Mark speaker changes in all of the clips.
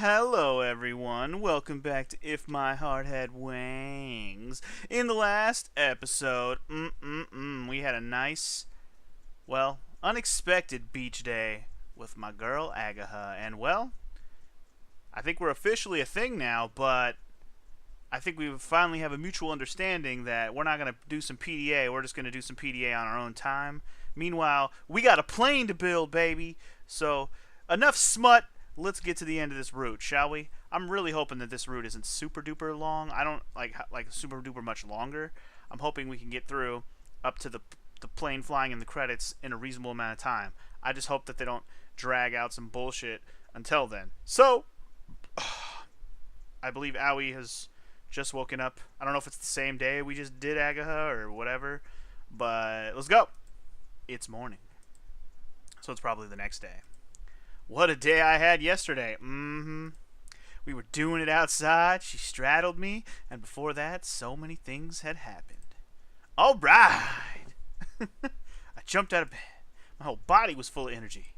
Speaker 1: Hello everyone, welcome back to If My Heart Had Wings. In the last episode, we had a nice, unexpected beach day with my girl Agatha. And I think we're officially a thing now, but I think we finally have a mutual understanding that we're not going to do some PDA, we're just going to do some PDA on our own time. Meanwhile, we got a plane to build, baby. So, enough smut. Let's get to the end of this route, shall we? I'm really hoping that this route isn't super duper long. I don't like super duper much longer. I'm hoping we can get through up to the plane flying in the credits in a reasonable amount of time. I just hope that they don't drag out some bullshit until then. So, I believe Aoi has just woken up. I don't know if it's the same day we just did Ageha or whatever, but let's go. It's morning. So it's probably the next day. What a day I had yesterday. We were doing it outside. She straddled me. And before that, so many things had happened. All right. I jumped out of bed. My whole body was full of energy.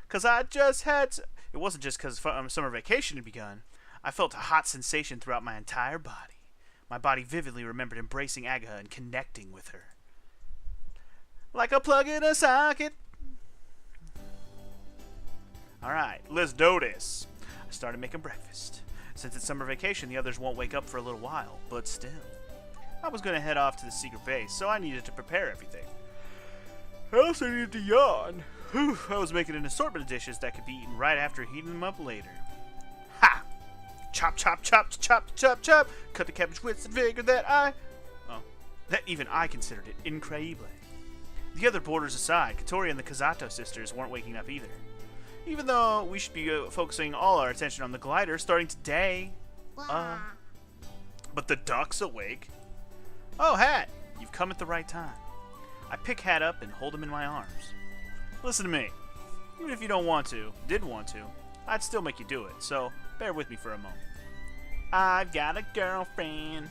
Speaker 1: Because I just had... It wasn't just because summer vacation had begun. I felt a hot sensation throughout my entire body. My body vividly remembered embracing Agatha and connecting with her. Like a plug in a socket. Alright, let's do this. I started making breakfast. Since it's summer vacation, the others won't wake up for a little while, but still. I was going to head off to the secret base, so I needed to prepare everything. I also needed to yawn. Whew, I was making an assortment of dishes that could be eaten right after heating them up later. Ha! Chop, chop, chop, chop, chop, chop. Cut the cabbage with the vigor that even I considered it incredible. The other boarders aside, Katori and the Kazato sisters weren't waking up either. Even though we should be focusing all our attention on the glider starting today. But the duck's awake. Oh, Hat! You've come at the right time. I pick Hat up and hold him in my arms. Listen to me. Even if you didn't want to, I'd still make you do it, so bear with me for a moment. I've got a girlfriend.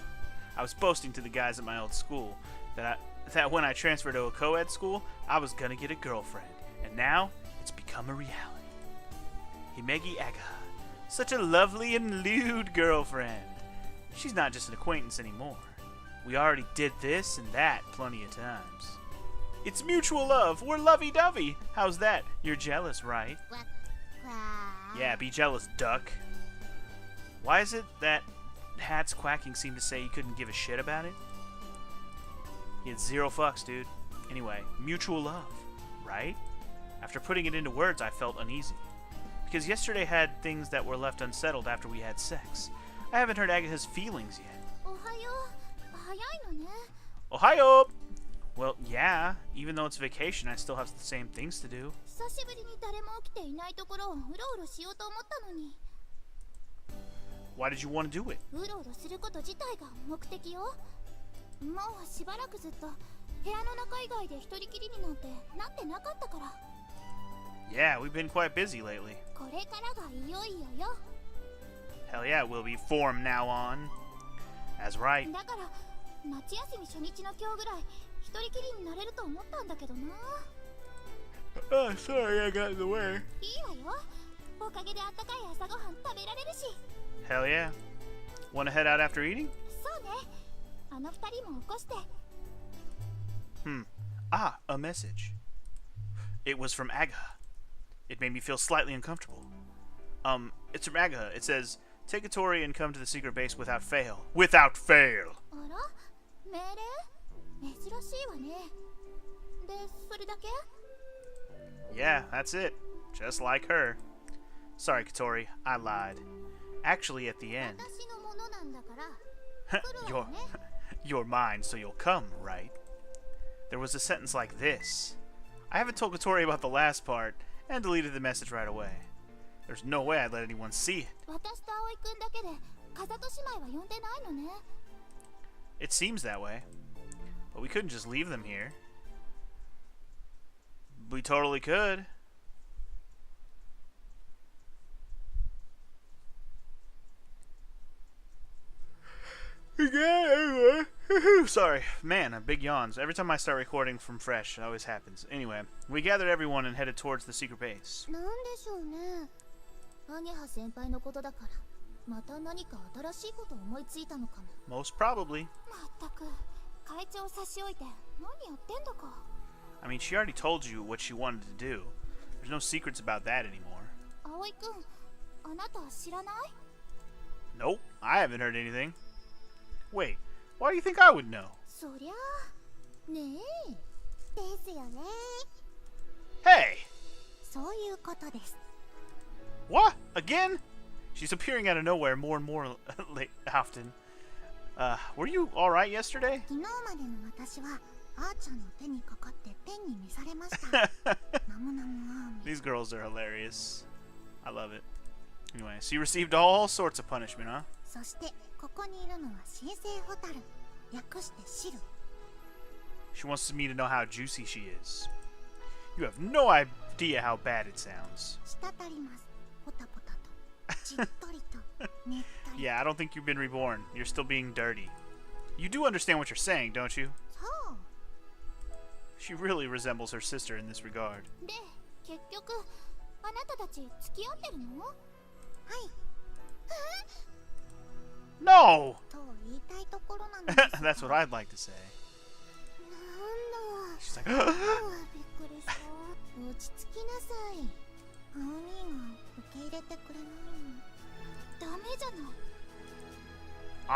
Speaker 1: I was boasting to the guys at my old school that when I transferred to a co-ed school, I was gonna get a girlfriend. And now, it's become a reality. Himegi Ageha. Such a lovely and lewd girlfriend. She's not just an acquaintance anymore. We already did this and that plenty of times. It's mutual love. We're lovey-dovey. How's that? You're jealous, right? Yeah, be jealous, duck. Why is it that Hat's quacking seemed to say he couldn't give a shit about it? He had zero fucks, dude. Anyway, mutual love, right? After putting it into words, I felt uneasy. Because yesterday had things that were left unsettled after we had sex. I haven't heard Agatha's feelings yet. Ohayo! Well, yeah. Even though it's vacation, I still have the same things to do. Why did you want to do it? Yeah, we've been quite busy lately. Hell yeah, we'll be from now on. That's right. Oh, sorry, I got in the way. Hell yeah. Want to head out after eating? A message. It was from Agatha. It made me feel slightly uncomfortable. It's from Agatha. It says, take a Tori and come to the secret base without fail. Without fail! Yeah, that's it. Just like her. Sorry, Katori, I lied. Actually, at the end... You're mine, so you'll come, right? There was a sentence like this. I haven't told Katori about the last part, and deleted the message right away. There's no way I'd let anyone see it. It seems that way. But we couldn't just leave them here. We totally could. Sorry, man, big yawns. Every time I start recording from fresh, it always happens. Anyway, we gathered everyone and headed towards the secret base.
Speaker 2: Ageha 先輩のことだからまた何か新しいこと思いついたのかも。
Speaker 1: Most probably.
Speaker 2: まったく会長差し置いて何やってんだか。
Speaker 1: I mean, she already told you what she wanted to do. There's no secrets about that anymore.
Speaker 2: 葵くん、あなた知らない？
Speaker 1: Nope, I haven't heard anything. Wait, why do you think I would know?
Speaker 2: そりゃあねえですよね。
Speaker 1: Hey!
Speaker 2: そういうことです。
Speaker 1: What? Again? She's appearing out of nowhere more and more often. Were you alright yesterday?
Speaker 2: 昨日までの私はあーちゃんの手にかかってペンに召されました。ナムナムアーメン。
Speaker 1: These girls are hilarious. I love it. Anyway, so you received all sorts of punishment, huh?
Speaker 2: そしてここにいるのは新生ホタル、略してシル。
Speaker 1: She wants me to know how juicy she is. You have no idea how bad it sounds.
Speaker 2: 滴ります。ポタポタと、しっとりと、ねっとり。
Speaker 1: Yeah, I don't think you've been reborn. You're still being dirty. You do understand what you're saying, don't you?
Speaker 2: そう。
Speaker 1: She really resembles her sister in this regard.
Speaker 2: で、結局あなたたち付き合ってるの？はい。
Speaker 1: No!
Speaker 2: と言いたいところなのですが。
Speaker 1: That's what I'd like to say.
Speaker 2: なんだ。
Speaker 1: She's like,
Speaker 2: びっくりした。落ち着きなさい。アオ兄が受け入れてくれないの。ダメじゃな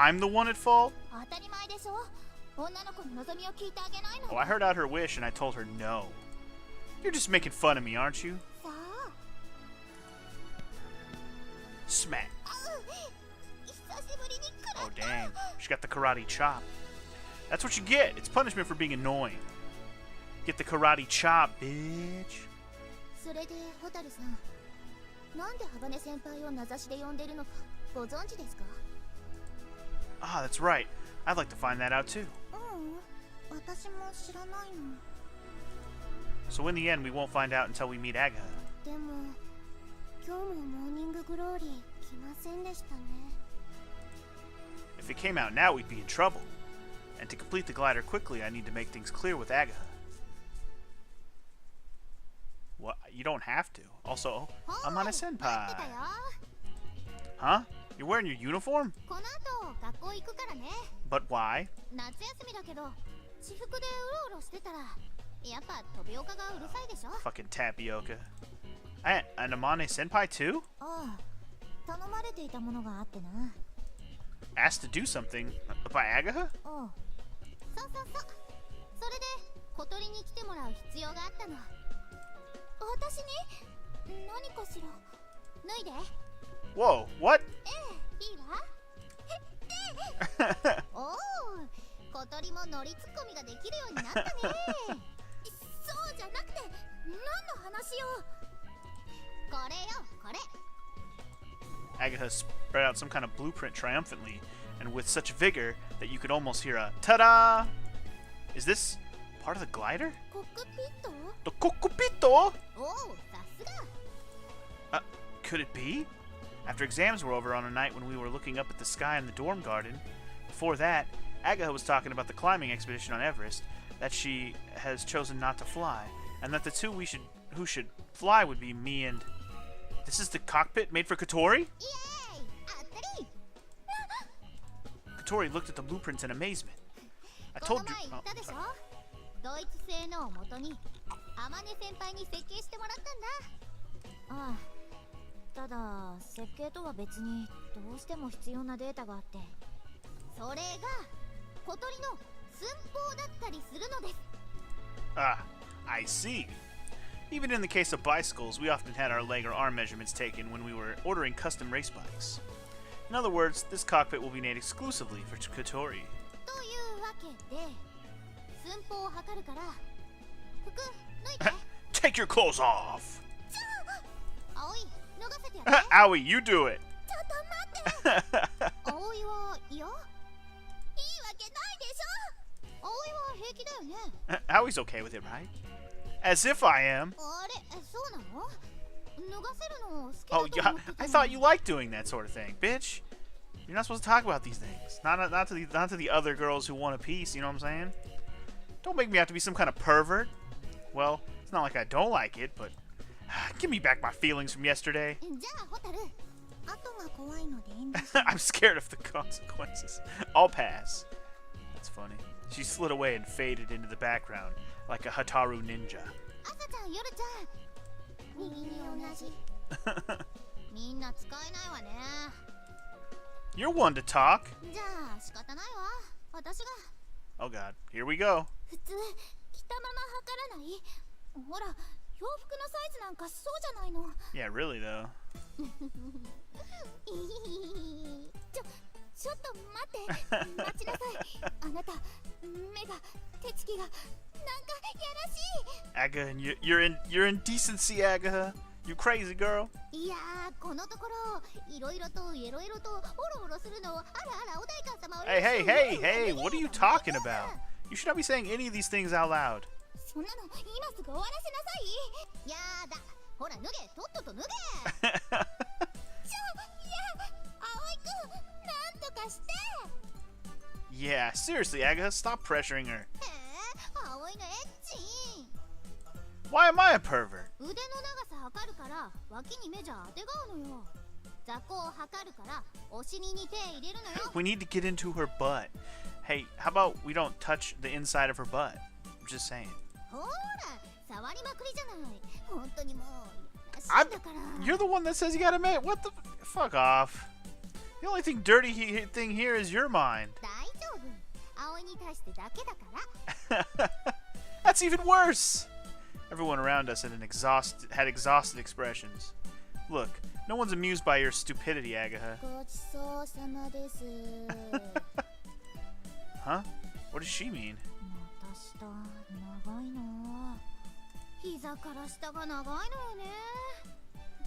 Speaker 2: い。
Speaker 1: I'm the one at fault?
Speaker 2: 当たり前でしょ。女の子の望みを聞いてあげないの。
Speaker 1: Oh, I heard out her wish and I told her no. You're just making fun of me, aren't you?
Speaker 2: さあ。
Speaker 1: Smack.
Speaker 2: 久しぶりに食ら
Speaker 1: Oh,
Speaker 2: った。
Speaker 1: dang. She got the karate chop. That's what you get. It's punishment for being annoying. Get the karate chop, bitch.
Speaker 2: それでホタルさん、なんで鋼先輩を名指しで呼んでるのかご存知ですか？
Speaker 1: Ah, that's right. I'd like to find that out too.
Speaker 2: 私も知らないの。
Speaker 1: So in the end, we won't find out until we meet Agatha.
Speaker 2: でも今日もモーニンググローリー来ませんでしたね。
Speaker 1: If it came out now, we'd be in trouble. And to complete the glider quickly, I need to make things clear with Agatha. What? You don't have to. Also, I'm on a senpai. Huh? You're wearing your uniform?
Speaker 2: この後学校行くからね。
Speaker 1: But why?
Speaker 2: 夏休みだけど私服でうろうろしてたらやっぱ飛び岡がうるさいでしょ。
Speaker 1: Fucking tapioca. And Amane senpai too?
Speaker 2: ああ、頼まれていたものがあってな。
Speaker 1: Asked to do something by Agatha?
Speaker 2: おう、そうそうそう。それで小鳥に来てもらう必要があったの。私に何かしら。脱いで。
Speaker 1: Whoa, what?
Speaker 2: いいわ。おお、小鳥も乗りツッコミができるようになったね。そうじゃなくて何の話よ。これよ、これ。
Speaker 1: Agatha spread out some kind of blueprint triumphantly, and with such vigor that you could almost hear a ta-da! Is this part of the glider?
Speaker 2: コックピット？
Speaker 1: The cockpit?
Speaker 2: おお、さすが。
Speaker 1: Could it be? After exams were over on a night when we were looking up at the sky in the dorm garden, before that, Agatha was talking about the climbing expedition on Everest, that she has chosen not to fly, and that the two who should fly would be me and... This is the cockpit made for Kotori?
Speaker 2: イエーイ、当たり。
Speaker 1: Kotori looked at the blueprints in amazement. I
Speaker 2: この
Speaker 1: told you...
Speaker 2: 前言ったでしょ。
Speaker 1: sorry.
Speaker 2: ドイツ製のを元に天音先輩に設計してもらったんだ。ああ、ただ設計とは別にどうしても必要なデータがあって、それが小鳥の寸法だったりするのです。
Speaker 1: Ah, I see. Even in the case of bicycles, we often had our leg or arm measurements taken when we were ordering custom race bikes. In other words, this cockpit will be made exclusively for Kotori.
Speaker 2: というわけで寸法を測るから服脱いで。
Speaker 1: Take your clothes off!
Speaker 2: 葵、脱がせてやる。
Speaker 1: Aoi, you do it!
Speaker 2: ちょっと待って。葵は嫌？いいわけないでしょ。葵は平気だよね。
Speaker 1: Aoi's okay with it, right? As if I am.
Speaker 2: あれ、そうなの？脱がせるの好きだ
Speaker 1: Oh,
Speaker 2: と
Speaker 1: yeah,
Speaker 2: 思ってた
Speaker 1: I
Speaker 2: の。
Speaker 1: thought you liked doing that sort of thing, bitch. You're not supposed to talk about these things. Not to the other girls who want a piece, you know what I'm saying? Don't make me have to be some kind of pervert. Well, it's not like I don't like it, but Give me back my feelings from yesterday.
Speaker 2: じゃあホタル、後が怖いので遠慮し
Speaker 1: I'm scared of the consequences. I'll pass. That's funny. She slid away and faded into the background like a Hataru ninja.
Speaker 2: 朝ちゃん、夜ちゃん、右に同じ。みんな使えないわね。
Speaker 1: You're one to talk.
Speaker 2: じゃあ仕方ないわ。私が
Speaker 1: Oh god, here we go.
Speaker 2: 普通着たまま測らない？ほら、洋服のサイズなんかそうじゃないの。
Speaker 1: Yeah, really though.
Speaker 2: ちょっと待って。待ちなさい。あなた、目が、手つきがなんかやらしい。
Speaker 1: Agatha, you're indecency, Agatha. You crazy girl.
Speaker 2: いやー、このところいろいろといろいろとオロオロするの。あらあら、お代官様。
Speaker 1: Hey, what are you talking about? You should not be saying any of these things out loud.
Speaker 2: そんなの今すぐ終わらせなさい。やだ、ほら脱げ、とっとと脱げ。いや、葵くん、なんとかして。
Speaker 1: Yeah, seriously, Agatha, stop pressuring her.
Speaker 2: 葵のエッチ。
Speaker 1: Why am I a pervert?
Speaker 2: 腕の長さ測るから脇に目じゃ当てがうのよ。雑魚を測るからお尻に手入れるのよ。
Speaker 1: We need to get into her butt. Hey, how about we don't touch the inside of her butt? I'm just saying.
Speaker 2: ほら、触りまくりじゃない。本当にもういやらしいんだから。
Speaker 1: You're the one that says you gotta make. What the? Fuck off. The only dirty thing here is your mind.
Speaker 2: 大丈夫。葵に対してだけだから。
Speaker 1: That's even worse. Everyone around us had exhausted expressions. Look, no one's amused by your stupidity, Agatha.
Speaker 2: ごちそうさまです。
Speaker 1: Huh? What does she mean?
Speaker 2: また下長いの。膝から下が長いのよね。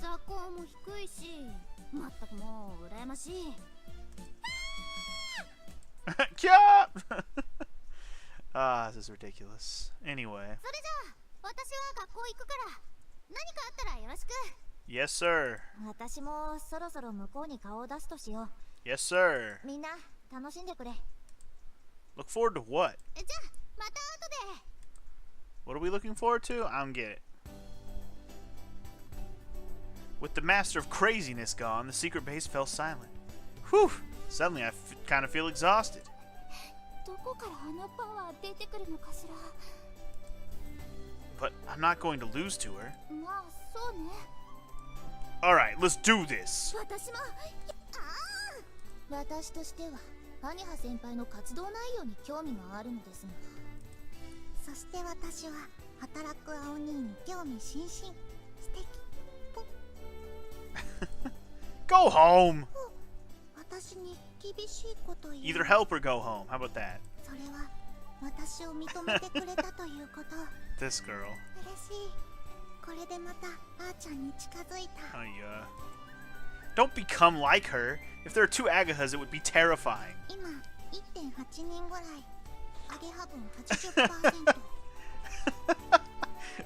Speaker 2: 座高も低いし、まったくもう羨ましい。
Speaker 1: Kya! This is ridiculous. Anyway.
Speaker 2: それじゃあ、私は学校行くから、何かあったらよろしく。
Speaker 1: Yes, sir.
Speaker 2: 私もそろそろ向こうに顔を出すとしよ
Speaker 1: Yes, sir.
Speaker 2: う。みんな楽しんでくれ。
Speaker 1: Look forward to what?
Speaker 2: じゃあ、また後で。
Speaker 1: What are we looking forward to? I don't get it. With the master of craziness gone, the secret base fell silent. Whew! Suddenly I kind of feel exhausted.
Speaker 2: どこからあのパワー出てくるのかしら。
Speaker 1: But I'm not going to lose to her.
Speaker 2: まあ、そうね。
Speaker 1: Alright, let's do this.
Speaker 2: 私も。私としてはアニハ先輩の活動内容に興味があるのですが。そして私は働く青兄に興味津々。素敵。
Speaker 1: Go home!
Speaker 2: 私に厳しいこと言う。
Speaker 1: Either help or go home. How about that?
Speaker 2: それは私を認めてくれたということ。
Speaker 1: This girl.
Speaker 2: 嬉しい。これでまたあーちゃんに近づいた。
Speaker 1: Don't become like her. If there are two Agahas, it would be terrifying.
Speaker 2: 今 1.8 人ぐらい。アゲハ分 80%。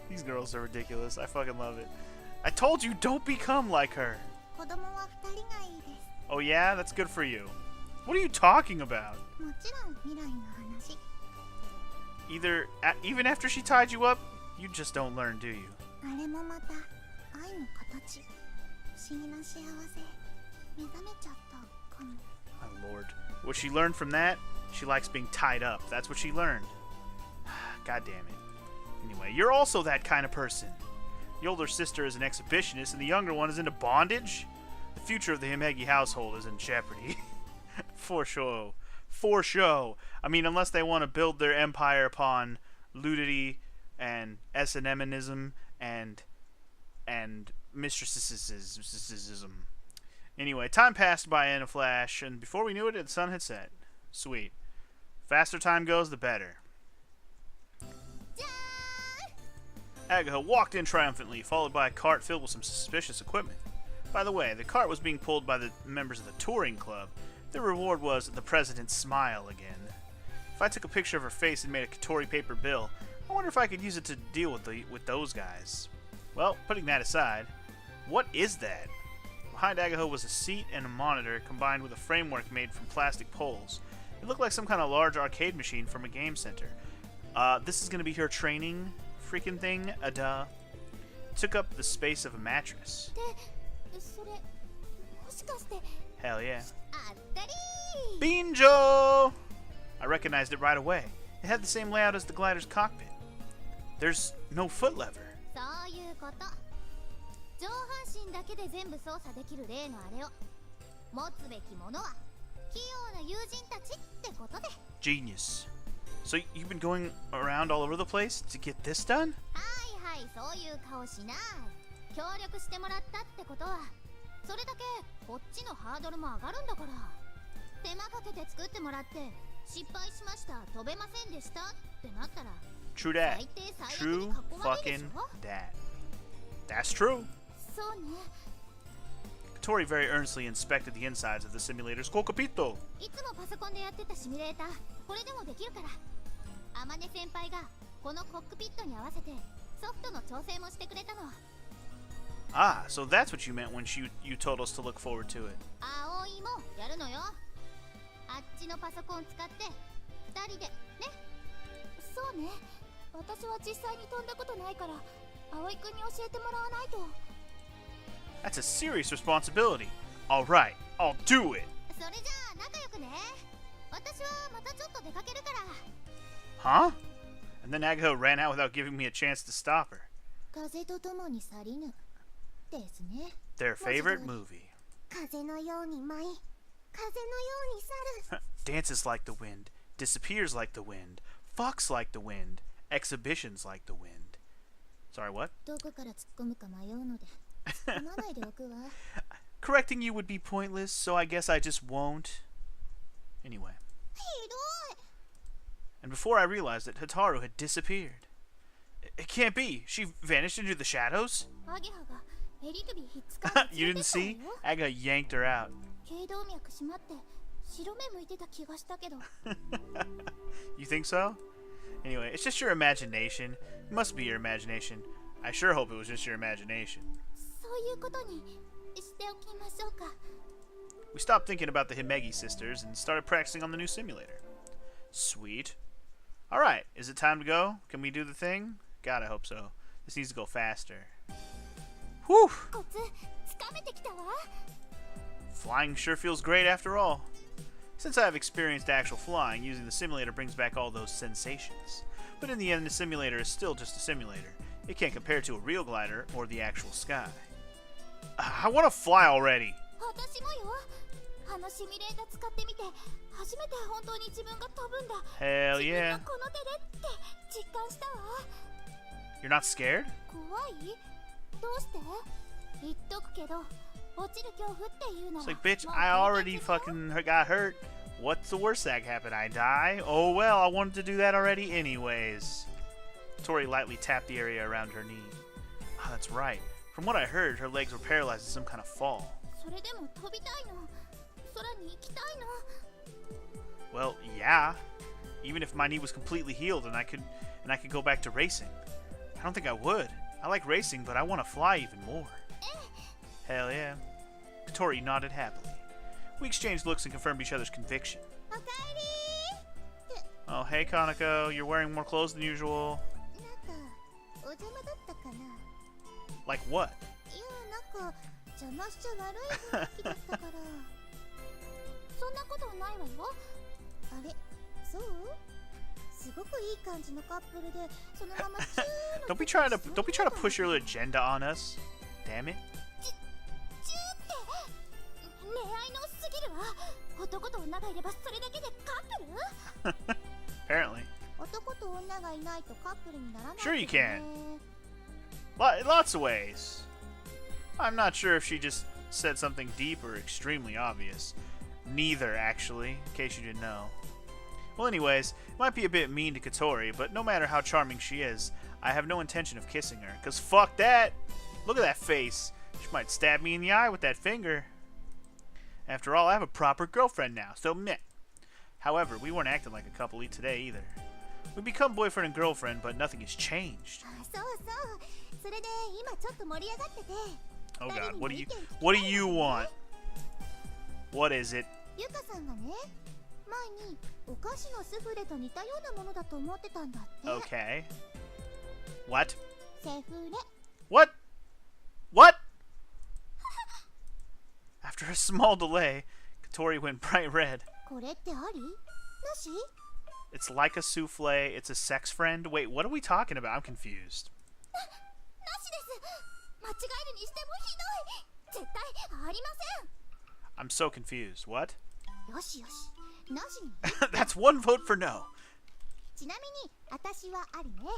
Speaker 1: These girls are ridiculous. I fucking love it. I told you, don't become like her.
Speaker 2: 子供は2人がいいです。
Speaker 1: Oh yeah? That's good for you. What are you talking about?
Speaker 2: もちろん未来の話。
Speaker 1: Even after she tied you up, you just don't learn, do you?
Speaker 2: あれもまた愛の形。不思議な幸せ。目覚めちゃったかも。
Speaker 1: My lord. What she learned from that? She likes being tied up. That's what she learned. God damn it. Anyway, you're also that kind of person. The older sister is an exhibitionist, and the younger one is into bondage? The future of the Himegi household is in jeopardy. For sure. For sure. I mean, unless they want to build their empire upon nudity and S&Minanism and mistresses. Anyway, time passed by in a flash, and before we knew it, the sun had set. Sweet. Faster time goes, the better. Agatha walked in triumphantly, followed by a cart filled with some suspicious equipment. By the way, the cart was being pulled by the members of the touring club. The reward was the president's smile again. If I took a picture of her face and made a Katori paper bill, I wonder if I could use it to deal with those guys. Well, putting that aside, what is that? Behind Agatha was a seat and a monitor combined with a framework made from plastic poles. It looked like some kind of large arcade machine from a game center. This is going to be her training freaking thing, duh. took up the space of a mattress.
Speaker 2: で、それ、もしかして、
Speaker 1: Hell yeah.
Speaker 2: あったりー
Speaker 1: Binjo! I recognized it right away. It had the same layout as the glider's cockpit. There's no foot lever.
Speaker 2: そういうこと。上半身だけで全部操作できる例のあれを持つべきものは器用な友人たちってことで。
Speaker 1: Genius. So you've been going around all over the place to get this done?
Speaker 2: はいはい、そういう顔しない。協力してもらったってことはそれだけこっちのハードルも上がるんだから。手間かけて作ってもらって失敗しました、飛べませんでしたってなったら
Speaker 1: True that.
Speaker 2: 最低最悪
Speaker 1: True
Speaker 2: に囲まれるでし
Speaker 1: fucking
Speaker 2: ょ。
Speaker 1: that. That's true.
Speaker 2: そうね。
Speaker 1: Tori very earnestly inspected the insides of the simulator's cockpito.
Speaker 2: いつもパソコンでやってたシミュレーター、これでもできるから。天音先輩がこのコックピットに合わせてソフトの調整もしてくれたの。
Speaker 1: Ah, so that's what you meant when you told us to look forward to it.
Speaker 2: 葵もやるのよ。あっちのパソコン使って2人でね。そうね。私は実際に飛んだことないから葵くんに教えてもらわないと。
Speaker 1: That's a serious responsibility. All right, I'll do it.
Speaker 2: それじゃあ仲良くね。私はまたちょっと出かけるから。
Speaker 1: Huh? And then Agatha ran out without giving me a chance to stop her.
Speaker 2: 風と共に去りぬですね。
Speaker 1: Their favorite movie.
Speaker 2: 風のように舞い、風のように去る。
Speaker 1: Dances like the wind, disappears like the wind, fucks like the wind, exhibitions like the wind. Sorry, what?
Speaker 2: どこから突っ込むか迷うので読まないでおくわ。
Speaker 1: Correcting you would be pointless, so I guess I just won't. Anyway.
Speaker 2: ひどい。
Speaker 1: And before I realized it, Hataru had disappeared. It can't be. She vanished into the shadows?
Speaker 2: アゲハが襟首ひっつかんで
Speaker 1: You didn't see? Agatha yanked her out.
Speaker 2: 頸動脈締まって白目向いてた気がしたけど。
Speaker 1: You think so? Anyway, it's just your imagination. It must be your imagination. I sure hope it was just your imagination.
Speaker 2: そういうことにしておきましょうか。
Speaker 1: We stopped thinking about the Himegi sisters and started practicing on the new simulator. Sweet. Alright, is it time to go? Can we do the thing? God, I hope so. This needs to go faster. Whew!
Speaker 2: コツつかめてきたわ。
Speaker 1: Flying sure feels great after all. Since I have experienced actual flying, using the simulator brings back all those sensations. But in the end, the simulator is still just a simulator. It can't compare to a real glider or the actual sky. I want to fly already!
Speaker 2: 私もよ。あのシミュレーター使ってみて初めて本当に自分が飛ぶんだ。
Speaker 1: Hell
Speaker 2: 自分
Speaker 1: yeah.
Speaker 2: がこの手でって実感したわ。
Speaker 1: You're not scared?
Speaker 2: 怖い？どうして？言っとくけど落ちる恐怖っていうのは
Speaker 1: It's like, bitch, I already fucking got hurt. What's the worst that could happen? I die? Oh well, I wanted to do that already anyways. Tori lightly tapped the area around her knee. Oh, that's right. From what I heard, her legs were paralyzed in some kind of fall.
Speaker 2: それでも飛びたいの。空に行きたいの。
Speaker 1: Well, yeah. Even if my knee was completely healed and I could go back to racing. I don't think I would. I like racing, but I want to fly even more. Hell yeah. Tori nodded happily. We exchanged looks and confirmed each other's conviction.
Speaker 2: おかえりー。
Speaker 1: Oh, hey, Kanako. You're wearing more clothes than usual.
Speaker 2: なんかお邪魔だったかな。
Speaker 1: Like what?
Speaker 2: いや、なんか邪魔しちゃ悪い雰囲気だったから。そんなことないわよ。あれ、そう？すごくいい感じのカップルで、そのままチュー
Speaker 1: Don't be trying to push your agenda on us. Damn it.
Speaker 2: チューって恋愛のすぎるわ。男と女がいればそれだけでカップル？
Speaker 1: Apparently.
Speaker 2: 男と女がいないとカップルにならない。
Speaker 1: Sure you can. Lots of ways. I'm not sure if she just said something deep or extremely obvious. Neither, actually, in case you didn't know. Well, anyways, it might be a bit mean to Katori, but no matter how charming she is, I have no intention of kissing her, cause fuck that! Look at that face. She might stab me in the eye with that finger. After all, I have a proper girlfriend now, so meh. However, we weren't acting like a couple today either. We become boyfriend and girlfriend, but nothing has changed.
Speaker 2: そうそう。それで今ちょっと盛り上がってて。
Speaker 1: Oh god, what do you want? What is it?
Speaker 2: ゆかさんがね、前にお菓子のスフレと似たようなものだと思ってたんだって。
Speaker 1: Okay. What?
Speaker 2: セフレ。
Speaker 1: What? What? After a small delay, Katori went bright red.
Speaker 2: これってあり？なし？
Speaker 1: It's like a souffle. It's a sex friend. Wait, what are we talking about? I'm confused.
Speaker 2: なしです。間違えるにしてもひどい。絶対ありません。
Speaker 1: I'm so confused. What?
Speaker 2: よしよし。なしに。
Speaker 1: That's one vote for no.
Speaker 2: ちなみに私はありね。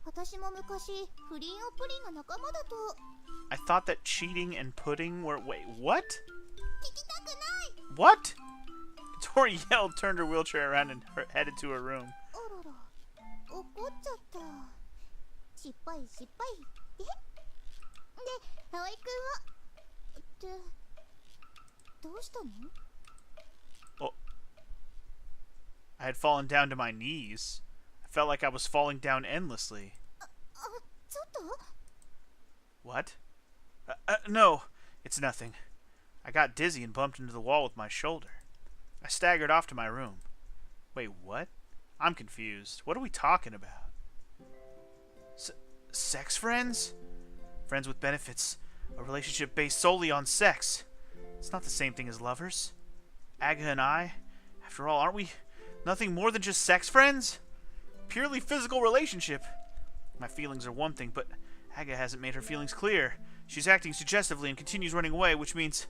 Speaker 2: 私も昔不倫をプリンが仲間だと。
Speaker 1: I thought that cheating and pudding were... Wait, what?
Speaker 2: 聞きたくない。
Speaker 1: What? Katori yelled, turned her wheelchair around, and headed to her room.
Speaker 2: あらら、怒っちゃった。失敗失敗。で、葵くんはってどうしたの？
Speaker 1: Oh. I had fallen down to my knees. I felt like I was falling down endlessly.
Speaker 2: ちょっと？
Speaker 1: What? No, it's nothing. I got dizzy and bumped into the wall with my shoulder. I staggered off to my room. Wait, what? I'm confused. What are we talking about? Sex friends? Friends with benefits. A relationship based solely on sex. It's not the same thing as lovers. Agatha and I, after all, aren't we nothing more than just sex friends? Purely physical relationship. My feelings are one thing, but Agatha hasn't made her feelings clear. She's acting suggestively and continues running away, which means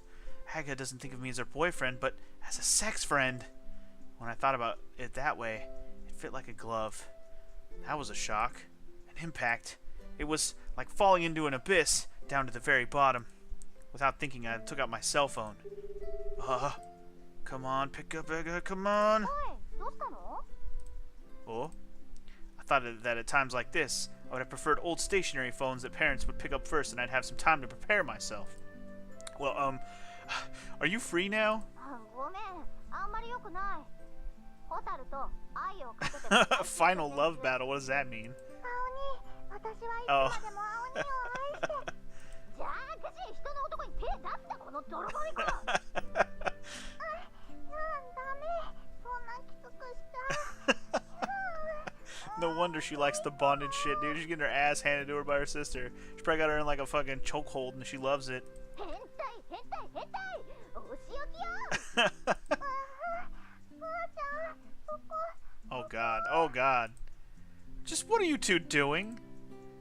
Speaker 1: Agatha doesn't think of me as her boyfriend, but as a sex friend. When I thought about it that way, it fit like a glove. That was a shock. An impact. It was like falling into an abyss, down to the very bottom. Without thinking, I took out my cell phone. Come on, pick up, Agatha, come on.
Speaker 2: どうしたの？
Speaker 1: Oh? I thought that at times like this, I would have preferred old stationary phones that parents would pick up first and I'd have some time to prepare myself. Well, are you free now?
Speaker 2: ごめん、あんまり良くない。ホタルと愛をかけて。
Speaker 1: Final love battle, what does that mean?
Speaker 2: 青に、私はいつまでも青にを愛して。じゃあ、ぐし、人の男に手出すな、この泥棒猫。ダメ、そんなきつくした。
Speaker 1: No wonder she likes the bondage shit, dude. She's getting her ass handed to her by her sister. She probably got her in like a fucking chokehold and she loves it. Oh god, oh god. Just what are you two doing?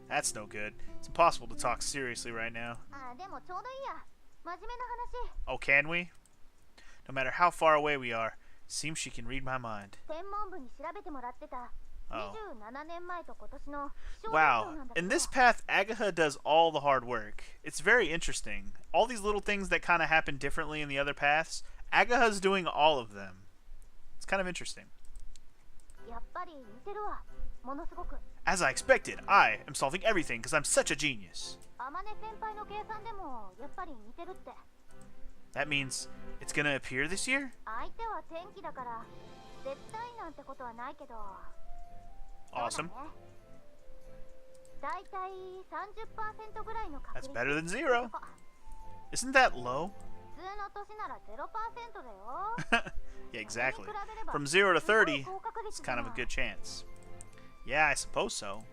Speaker 1: That's no good. It's impossible to talk seriously right now. Oh, can we? No matter how far away we are, seems she can read my mind. Oh. Wow. In this path, Agatha does all the hard work. It's very interesting. All these little things that kind of happen differently in the other paths, Agatha's doing all of them. It's kind of interesting. As I expected, I am solving everything because I'm such a genius. That means it's gonna appear this year? Awesome. That's better than 0. Isn't that low? Yeah, exactly. From 0 to 30, it's kind of a good chance. Yeah, I suppose so.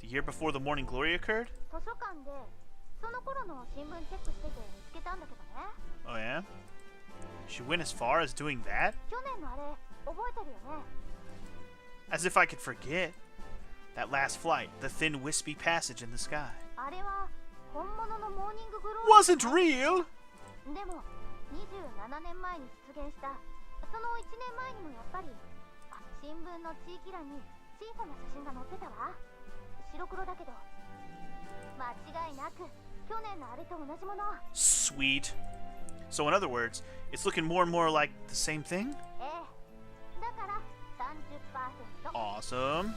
Speaker 1: The year before the Morning Glory occurred? Oh yeah? She went as far as doing that? As if I could forget. That last flight, the thin wispy passage in the sky. Wasn't real! Sweet. So in other words, it's looking more and more like the same thing? Awesome.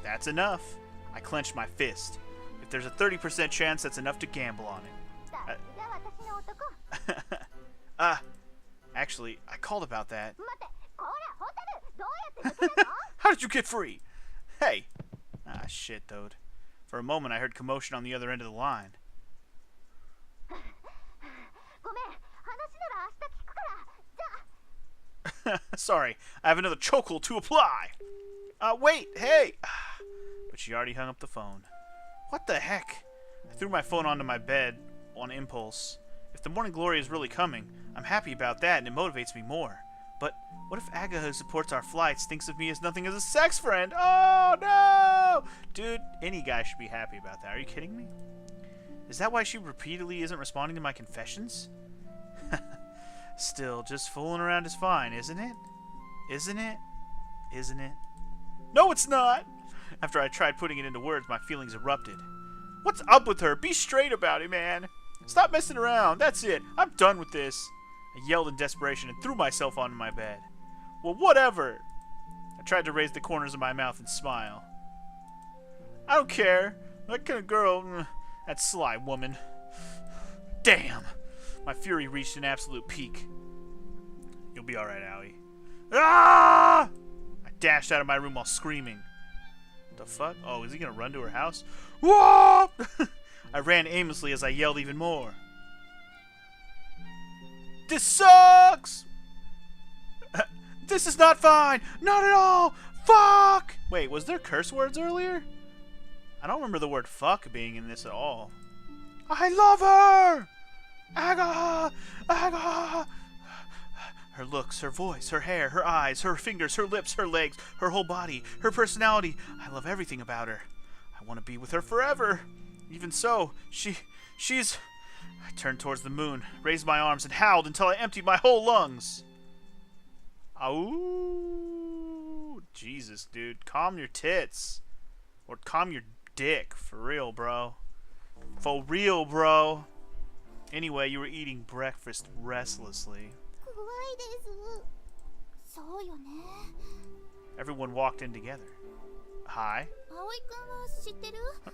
Speaker 1: That's enough. I clenched my fist. If there's a 30% chance, that's enough to gamble on it. Actually, I called about that. How did you get free? Hey. Ah, shit, dude. For a moment, I heard commotion on the other end of the line. Sorry, I have another chokehold to apply. Wait, hey. But but she already hung up the phone. What the heck? I threw my phone onto my bed on impulse. If the morning glory is really coming, I'm happy about that and it motivates me more. But what if Agatha, who supports our flights, thinks of me as nothing as a sex friend? Oh no! Dude, any guy should be happy about that. Are you kidding me? Is that why she repeatedly isn't responding to my confessions? Still, just fooling around is fine, isn't it? Isn't it? Isn't it? No, it's not! After I tried putting it into words, my feelings erupted. What's up with her? Be straight about it, man. Stop messing around. That's it. I'm done with this. I yelled in desperation and threw myself onto my bed. Well, whatever. I tried to raise the corners of my mouth and smile. I don't care. That kind of girl. That sly woman. Damn. My fury reached an absolute peak. You'll be alright, Aoi. Ah! I dashed out of my room while screaming. The fuck? Oh, is he gonna run to her house? Whoa! I ran aimlessly as I yelled even more. This sucks! This is not fine! Not at all! Fuck! Wait, was there curse words earlier? I don't remember the word fuck being in this at all. I love her! Agatha! Agatha! Her looks, her voice, her hair, her eyes, her fingers, her lips, her legs, her whole body, her personality. I love everything about her. I want to be with her forever. Even so, she's... I turned towards the moon, raised my arms, and howled until I emptied my whole lungs. Ow! Jesus, dude. Calm your tits. Or calm your dick. For real, bro. For real, bro. Anyway, you were eating breakfast restlessly. Everyone walked in together. Hi?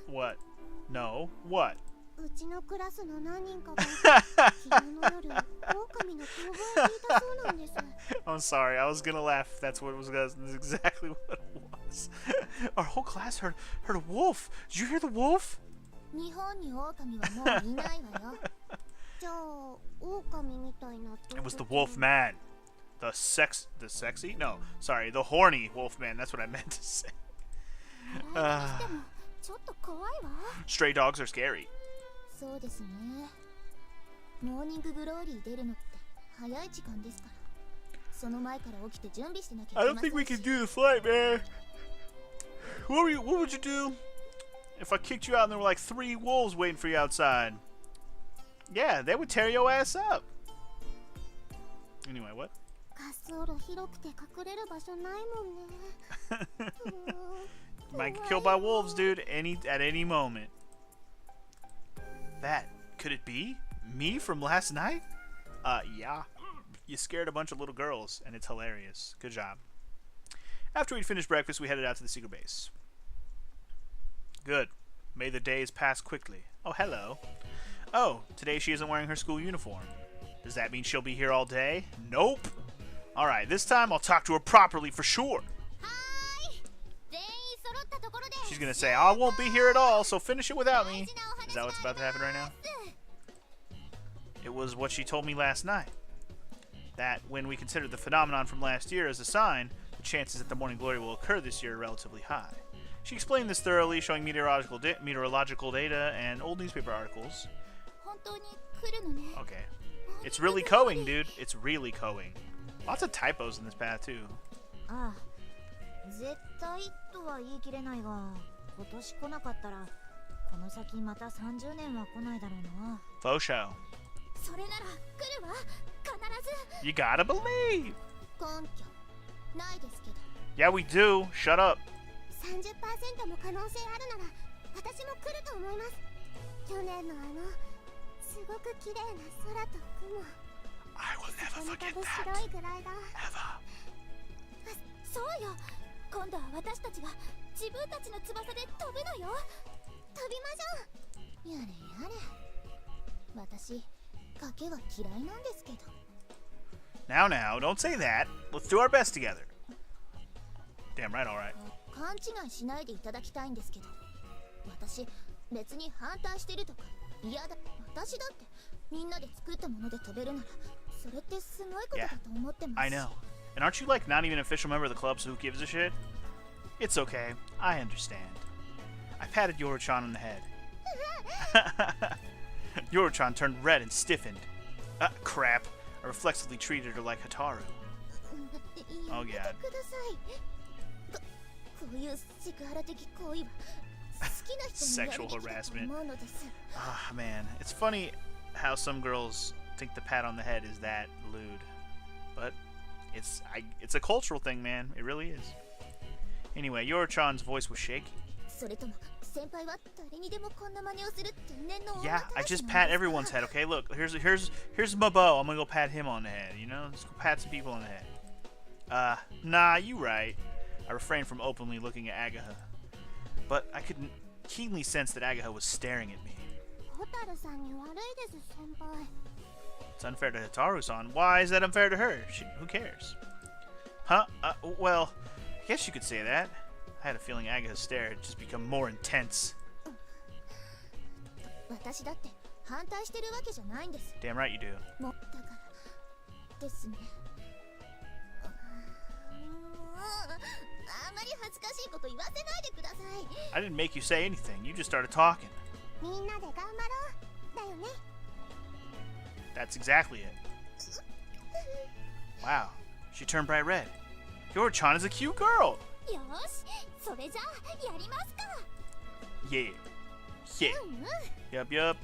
Speaker 1: What? No. What? I'm sorry, I was gonna laugh. That's what it was. That's exactly what it was. Our whole class heard a wolf. Did you hear the wolf? It was the wolf man. The sexy? No, sorry, the horny wolf man. That's what I meant to say. Stray dogs are scary. I don't think we can do the flight, man. What would you do if I kicked you out and there were like 3 wolves waiting for you outside? Yeah, they would tear your ass up. Anyway, what? Might get killed by wolves, dude, at any moment. That, could it be? Me from last night? Yeah. You scared a bunch of little girls, and it's hilarious. Good job. After we'd finished breakfast, we headed out to the secret base. Good. May the days pass quickly. Oh, hello. Oh, today she isn't wearing her school uniform. Does that mean she'll be here all day? Nope. Alright, this time I'll talk to her properly for sure. She's gonna say, I won't be here at all, so finish it without me. Is that what's about to happen right now? It was what she told me last night. That when we consider the phenomenon from last year as a sign, the chances that the morning glory will occur this year are relatively high. She explained this thoroughly, showing meteorological data and old newspaper articles. Okay. It's really coing, dude. It's really coing. Lots of typos in this path, too. Faux show. You gotta believe. Yeah, we do. Shut up. I will never forget that. Ever. Now, don't say that. Let's do our best together. Damn right, alright. Yeah, I know. And aren't you like not even an official member of the club, so who gives a shit? It's okay. I understand. I patted Yorochan on the head. Yorochan turned red and stiffened. Crap. I reflexively treated her like Hataru. Oh, God. Sexual harassment. Ah, man. It's funny how some girls think the pat on the head is that lewd. But it's a cultural thing, man. It really is. Anyway, Yorochan's voice was shaky. Yeah, I just pat everyone's head, okay? Look, here's my beau. I'm gonna go pat him on the head, you know? Let's go pat some people on the head. Nah, you right. I refrained from openly looking at Agatha. But I could keenly sense that Agatha was staring at me. It's unfair to Hataru-san. Why is that unfair to her? Who cares? Huh? Well, I guess you could say that. I had a feeling Agatha's stare had just become more intense. Damn right you do. I didn't make you say anything. You just started talking. That's exactly it. Wow. She turned bright red. Yorochan is a cute girl. Yeah. Yeah. Yup.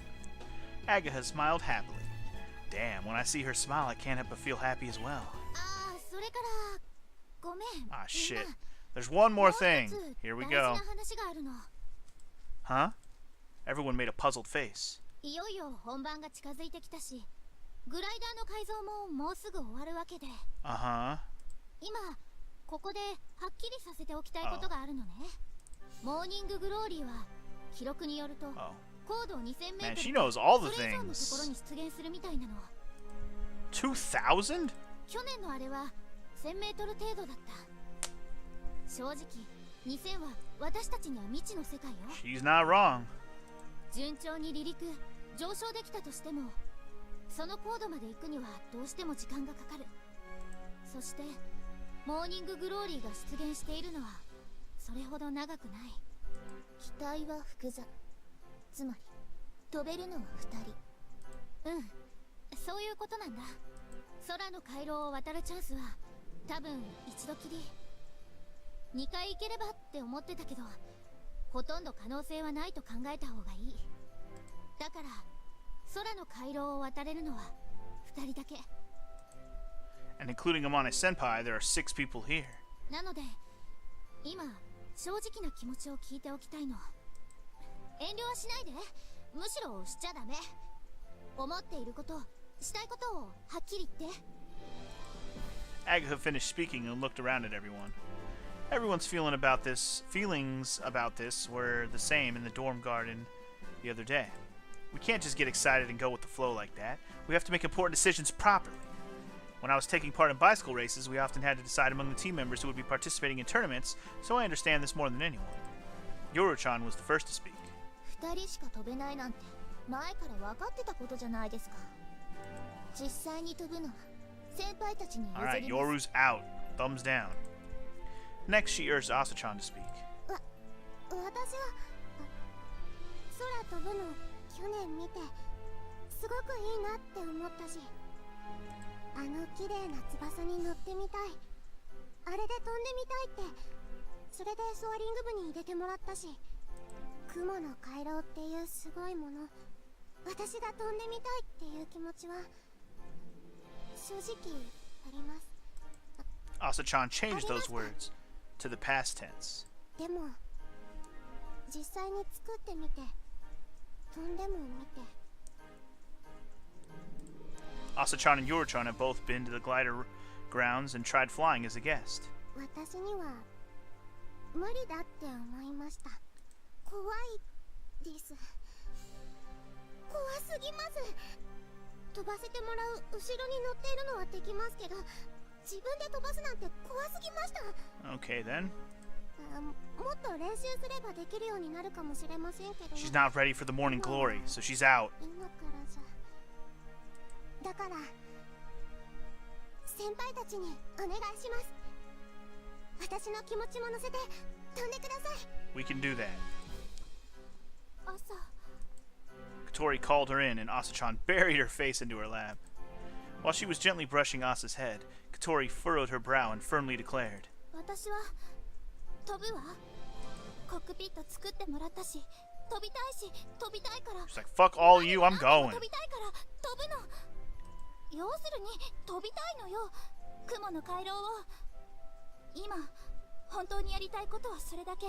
Speaker 1: Agatha smiled happily. Damn, when I see her smile, I can't help but feel happy as well. Ah, shit. There's one more thing. Here we go. Huh? Everyone made a puzzled face. Uh-huh. Man, she knows all the things. 2,000?
Speaker 2: 正直2000は私たちには未知の世界よ。
Speaker 1: She's not wrong.
Speaker 2: 順調に離陸上昇できたとしてもその高度まで行くにはどうしても時間がかかる。そしてモーニンググローリーが出現しているのはそれほど長くない。機体は複雑、つまり飛べるのは2人。そういうことなんだ。空の回廊を渡るチャンスは多分一度きり。2回行ければって思ってたけどほとんど可能性はないと考えた方がいい。だから空の回廊を渡れるのは2人だけ。
Speaker 1: And including Amane Senpai, there are 6 people here.
Speaker 2: なので今正直な気持ちを聞いておきたいの。遠慮はしないで。むしろしちゃダメ。思っていることしたいことをはっきり言って。
Speaker 1: Agatha finished speaking and looked around at everyone. Everyone's feelings about this were the same in the dorm garden the other day. We can't just get excited and go with the flow like that. We have to make important decisions properly. When I was taking part in bicycle races, we often had to decide among the team members who would be participating in tournaments, so I understand this more than anyone. Yorochan was the first to speak.
Speaker 2: 2人しか飛べないなんて前から分かってたことじゃないですか。実際に飛ぶのは先輩たちに譲ります。
Speaker 1: Alright, Yoru's out. Thumbs down. Next, she urged Asa-chan to speak.
Speaker 2: 私は空飛ぶの去年見てすごくいいなって思ったし、あの綺麗な翼に乗ってみたい、あれで飛んでみたいって、それでソアリング部に入れてもらったし、雲の回廊っていうすごいもの、私が飛んでみたいっていう気持ちは正直あります。
Speaker 1: Asa-chan changed those words to the past tense.
Speaker 2: でも実際に作ってみて飛んでもみて。
Speaker 1: Asa-chan and Yorochan have both been to the glider grounds and tried flying as a guest.
Speaker 2: 私には無理だって思いました。怖いです。怖すぎます。飛ばせてもらう後ろに乗っているのはできますけど、自分で飛ばすなんて怖すぎました。
Speaker 1: Okay then.
Speaker 2: もっと練習すればできるようになるかもしれませんけど。
Speaker 1: She's not ready for the morning glory, so she's out.
Speaker 2: 今からじゃ。だから先輩たちにお願いします。私の気持ちも乗せて飛んでください。
Speaker 1: We can do that.
Speaker 2: 朝。
Speaker 1: Katori called her in, and Asa-chan buried her face into her lap. While she was gently brushing Asa's head, Katori furrowed her brow and firmly declared,
Speaker 2: 私は飛ぶわ。コックピット作ってもらったし、飛びたいし、飛びたいから。
Speaker 1: She's like, fuck all you, I'm going.
Speaker 2: 飛びたいから飛ぶの。要するに飛びたいのよ。雲の回廊を。今本当にやりたいことはそれだけ。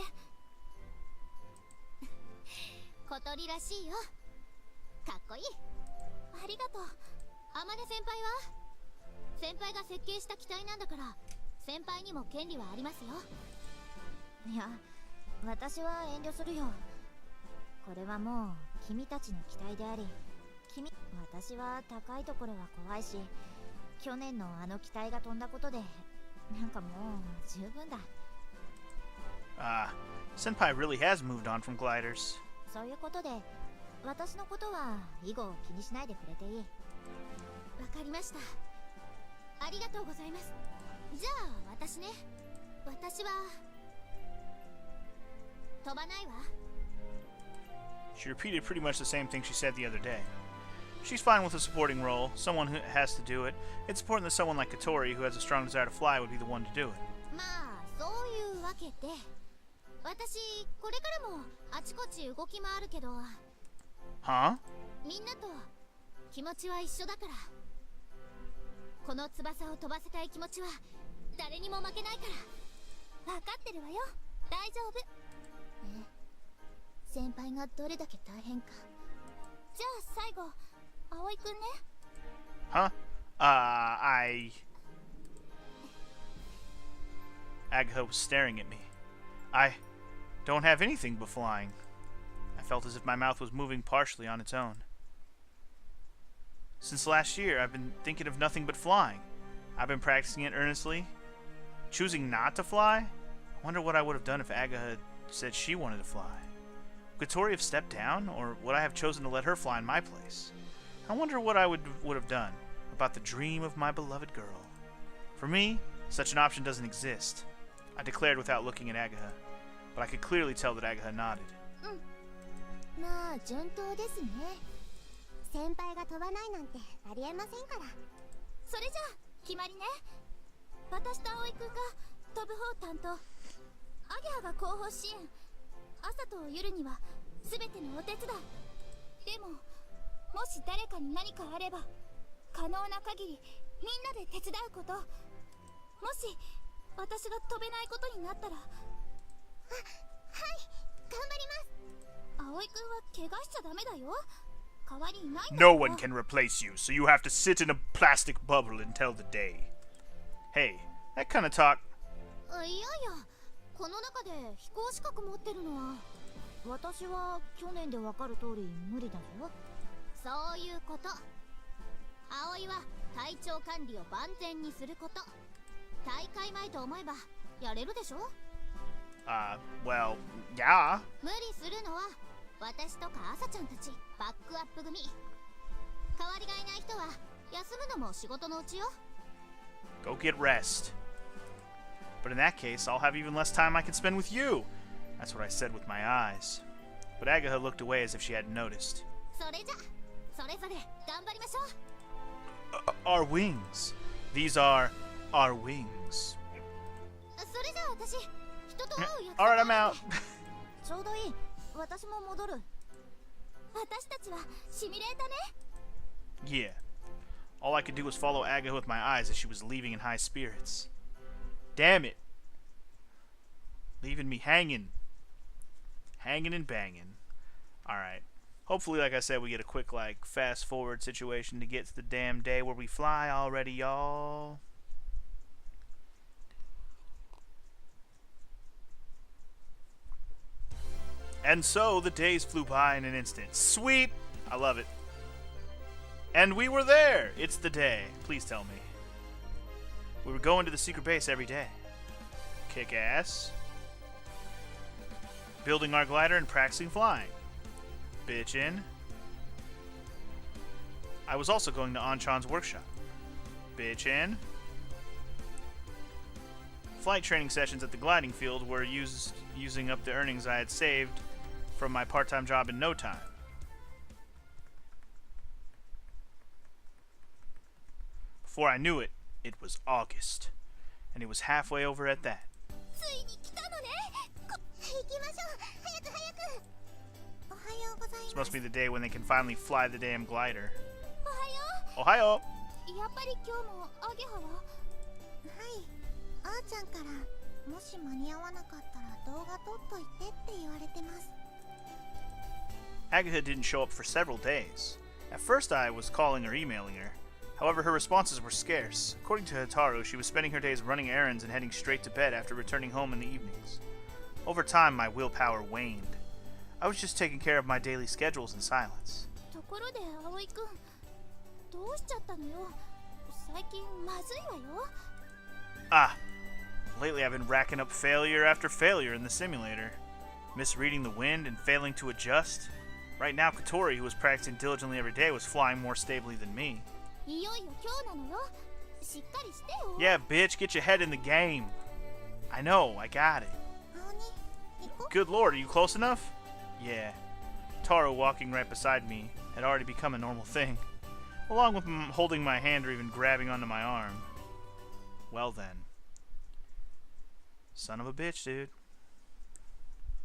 Speaker 2: 小鳥らしいよ。かっこいい。ありがとう。天音先輩は？先輩が設計した機体なんだから、先輩にも権利はありますよ。いや、私は遠慮するよ。これはもう君たちの機体であり、私は高いところは怖いし、去年のあの機体が飛んだことで、なんかもう十分だ。
Speaker 1: Senpai really has moved on from gliders.
Speaker 2: そういうことで、私のことは以後気にしないでくれていい。わかりました。ありがとうございます。じゃあ私ね。私は飛ばないわ。
Speaker 1: She repeated pretty much the same thing she said the other day. She's fine with a supporting role, someone who has to do it. It's important that someone like Katori, who has a strong desire to fly, would be the one to do it.
Speaker 2: まあそういうわけで、私これからもあちこち動き回るけど。
Speaker 1: Huh?
Speaker 2: みんなと気持ちは一緒だから。この翼を飛ばせたい気持ちは誰にも負けないから。分かってるわよ。大丈夫。先輩がどれだけ大変か。じゃあ最後、葵くんね。
Speaker 1: Huh? Agatha was staring at me. I don't have anything but flying. I felt as if my mouth was moving partially on its own. Since last year, I've been thinking of nothing but flying. I've been practicing it earnestly. Choosing not to fly? I wonder what I would have done if Agatha had said she wanted to fly. Would Katori have stepped down, or would I have chosen to let her fly in my place? I wonder what I would have done about the dream of my beloved girl. For me, such an option doesn't exist, I declared without looking at Agatha, but I could clearly tell that Agatha nodded.
Speaker 2: まあ順当ですね。先輩が飛ばないなんてありえませんから。それじゃあ決まりね。私と葵くんが飛ぶ方担当、アゲハが後方支援、朝と夜には全てのお手伝い。でももし誰かに何かあれば、可能な限りみんなで手伝うこと。もし私が飛べないことになったら。はい、頑張ります。葵くんは怪我しちゃダメだよ。代わりいないんだ。
Speaker 1: No one can replace you, so you have to sit in a plastic bubble until the day. Hey, that kind of talk.
Speaker 2: いやいや、この中で飛行資格持ってるのは。私は去年でわかる通り無理だぞ。そういうこと。葵は体調管理を万全にすること。大会前と思えばやれるでしょ。
Speaker 1: Well, yeah.
Speaker 2: 無理するのは私とか朝ちゃんたちバックアップ組。代わりがいない人は休むのも仕事のうちよ。
Speaker 1: Go get rest. But in that case, I'll have even less time I can spend with you. That's what I said with my eyes. But Agatha looked away as if she hadn't noticed.
Speaker 2: それじゃそれぞれ頑張りましょう。
Speaker 1: Our wings. These are our wings.
Speaker 2: それじゃあ私、人と会う約束。
Speaker 1: Alright, I'm out.
Speaker 2: ちょうどいい。私も戻る。私たちはシミュレータね。
Speaker 1: Yeah. All I could do was follow Agatha with my eyes as she was leaving in high spirits. Damn it. Leaving me hanging. Hanging and banging. Alright. Hopefully, like I said, we get a quick, fast forward situation to get to the damn day where we fly already, y'all. And so, the days flew by in an instant. Sweet! I love it. And we were there! It's the day. Please tell me. We were going to the secret base every day. Kick ass. Building our glider and practicing flying. Bitchin'. I was also going to Anchan's workshop. Bitchin'. Flight training sessions at the gliding field were using up the earnings I had saved from my part-time job in no time. Before I knew it, it was August, and it was halfway over at that. This must be the day when they can finally fly the damn glider. Ohio!
Speaker 2: やっぱり今日もアゲハは？はい、あーちゃんからもし間に合わなかったら動画撮っといてって言われてます。
Speaker 1: Agatha didn't show up for several days. At first I was calling or emailing her. However, her responses were scarce. According to Hitaru, she was spending her days running errands and heading straight to bed after returning home in the evenings. Over time, my willpower waned. I was just taking care of my daily schedules in silence.
Speaker 2: ところで葵くん、どうしちゃったのよ？最近まずいわよ。
Speaker 1: Ah, lately I've been racking up failure after failure in the simulator. Misreading the wind and failing to adjust. Right now, Katori, who was practicing diligently every day, was flying more stably than me.
Speaker 2: いよいよ今日なのよ。しっかりしてよ。
Speaker 1: Yeah, bitch, get your head in the game. I know, I got it. Good lord, are you close enough? Yeah. Taro walking right beside me had already become a normal thing, along with holding my hand or even grabbing onto my arm. Well then. Son of a bitch, dude.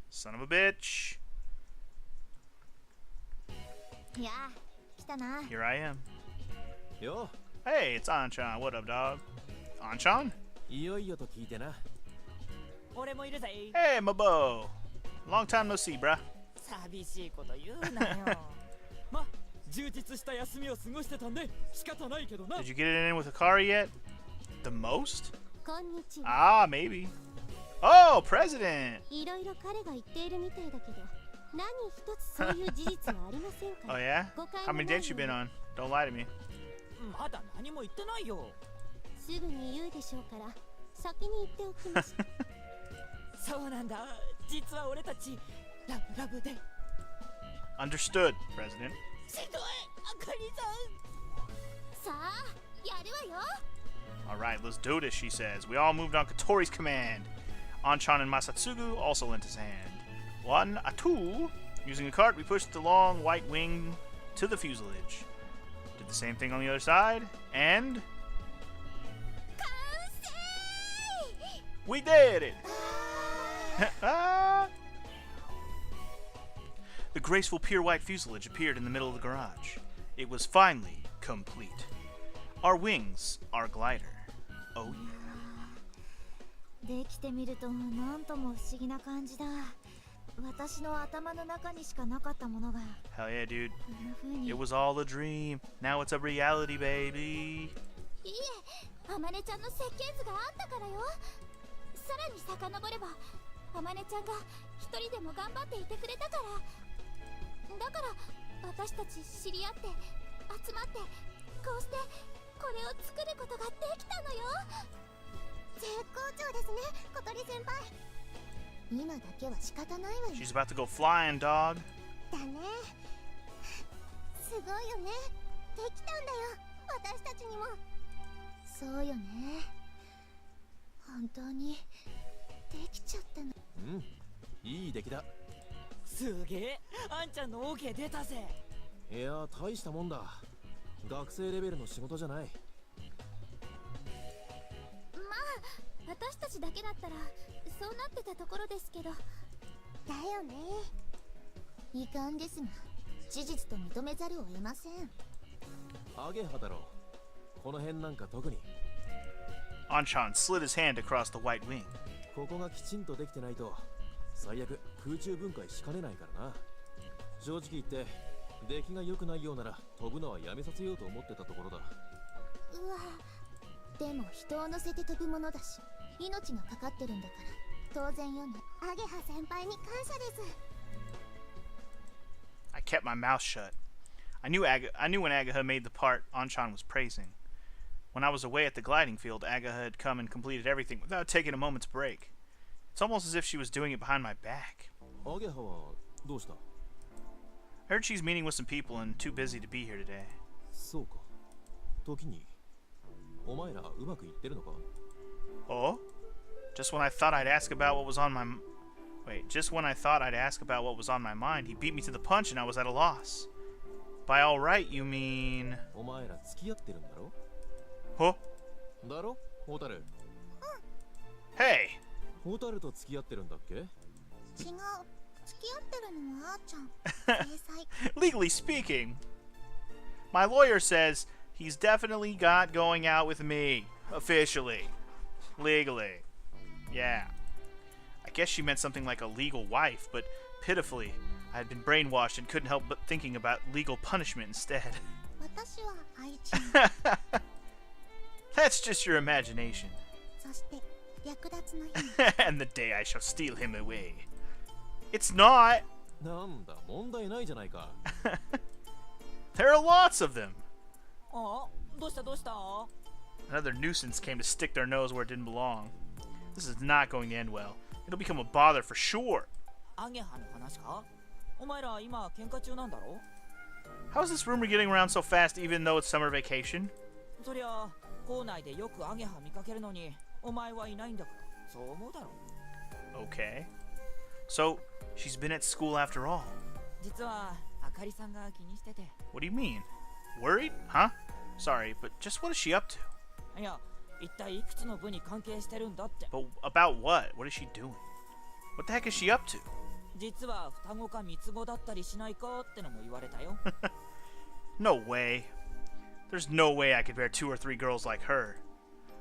Speaker 1: Son of a bitch.
Speaker 2: いや、来たな。
Speaker 1: Here I am.
Speaker 3: Yo.
Speaker 1: Hey, it's Anchan. What up, dog? Anchan?
Speaker 3: いよいよと聞いてな。
Speaker 4: 俺もいるぜ。
Speaker 1: Hey, my beau. Long time no see, bruh.
Speaker 4: 寂しいこと言うなよ。ま、充実した休みを過ごしてたんで仕方ないけどな。
Speaker 1: Did you get it in with Akari yet? The most?
Speaker 2: こんにちは。
Speaker 1: Ah, maybe. Oh, President!
Speaker 2: いろいろ彼が言っているみたいだけど、何一つそういう事実はありませんか
Speaker 1: Oh,
Speaker 2: ら。
Speaker 1: yeah?
Speaker 2: 誤解
Speaker 1: How
Speaker 2: の
Speaker 1: many
Speaker 2: ない
Speaker 1: dates
Speaker 2: よ
Speaker 1: you
Speaker 2: うに
Speaker 1: been on? Don't lie to me.
Speaker 4: まだ何も言ってないよ。
Speaker 2: すぐに言うでしょうから、先に言っておきます。
Speaker 4: そうなんだ。実は俺たちラブラブで。
Speaker 1: Understood, President.
Speaker 4: しんどい。あかり
Speaker 2: さあ、やるわよ。
Speaker 1: Alright, let's do this, she says. We all moved on Katori's command. Anchan and Masatsugu also lent his hand. One, a two. Using a cart, we pushed the long white wing to the fuselage. Did the same thing on the other side, and... We did it! Ah! The graceful pure white fuselage appeared in the middle of the garage. It was finally complete. Our wings, our glider. Oh yeah.
Speaker 2: できてみるとなんとも不思議な感じだ。私の頭の中にしかなかったものが
Speaker 1: Hell yeah, dude.
Speaker 2: こんな風に。
Speaker 1: It was all a dream. Now it's a reality, baby.
Speaker 2: いいえ、あまねちゃんの設計図があったからよ。さらに遡れば、あまねちゃんが一人でも頑張っていてくれたから。だから私たち知り合って集まってこうしてこれを作ることができたのよ。絶好調ですね、小鳥先輩。今だけは仕方ないわよ。
Speaker 1: She's about to go flying, dog.
Speaker 2: だね。すごいよね。できたんだよ、私たちにも。そうよね。本当にできちゃったの。
Speaker 3: うん、いい出来だ。
Speaker 4: すげえ。あんちゃんの OK 出たぜ。
Speaker 3: いや、大したもんだ。学生レベルの仕事じゃない。
Speaker 2: まあ私たちだけだったらそうなってたところですけど。だよね。遺憾ですが事実と認めざるを得ません。
Speaker 3: アゲハだろ。この辺なんか特に。
Speaker 1: Anchan slid his hand across the white wing.
Speaker 3: ここがきちんとできてないと最悪空中分解しかねないからな。正直言って出来が良くないようなら飛ぶのはやめさせようと思ってたところだ。
Speaker 2: うわ、でも人を乗せて飛ぶものだし命がかかってるんだから当然よね。アゲハ先輩に感謝です。
Speaker 1: I kept my mouth shut. I knew when Agatha made the part Anchan was praising. When I was away at the gliding field, Agatha had come and completed everything without taking a moment's break. It's almost as if she was doing it behind my back.
Speaker 3: アゲハはどうした？
Speaker 1: I heard she's meeting with some people and too busy to be here today.
Speaker 3: そうか。時にお前らうまくいってるのか？
Speaker 1: Oh? Just when I thought I'd ask about what was on Wait, just when I thought I'd ask about what was on my mind, he beat me to the punch and I was at a loss. By all right, you mean...
Speaker 3: お前ら付き合ってるんだろ
Speaker 1: Huh?
Speaker 3: だろホタル
Speaker 1: Hey!
Speaker 3: ホタルと付き合ってるんだっけ
Speaker 2: 違う。付き合ってるのはあーちゃん。制裁。
Speaker 1: Legally speaking, my lawyer says he's definitely got going out with me. Officially. Legally. Yeah. I guess she meant something like a legal wife, but pitifully, I had been brainwashed and couldn't help but thinking about legal punishment instead.
Speaker 2: 私は愛ちゃん。
Speaker 1: That's just your imagination.
Speaker 2: そして略奪の日に
Speaker 1: And the day I shall steal him away. It's not.
Speaker 3: なんだ問題ないじゃないか
Speaker 1: There are lots of them.
Speaker 4: あ、どうしたどうした？
Speaker 1: Another nuisance came to stick their nose where it didn't belong. This is not going to end well. It'll become a bother for sure.
Speaker 4: アゲハの話か？お前ら今喧嘩中なんだろ？
Speaker 1: How is this rumor getting around so fast even though it's summer vacation?
Speaker 4: そりゃ校内でよくアゲハ見かけるのにお前はいないんだからそう思うだろ。
Speaker 1: Okay. So, she's been at school after all.
Speaker 4: 実はあかりさんが気にしてて。
Speaker 1: What do you mean? Worried? Huh? Sorry, but just what is she up to?
Speaker 4: いや、一体いくつの部に関係してるんだって。
Speaker 1: But about what? What is she doing? What the heck is she up to?
Speaker 4: 実は双子か三つ子だったりしないかってのも言われたよ。
Speaker 1: No way. There's no way I could bear 2 or 3 girls like her.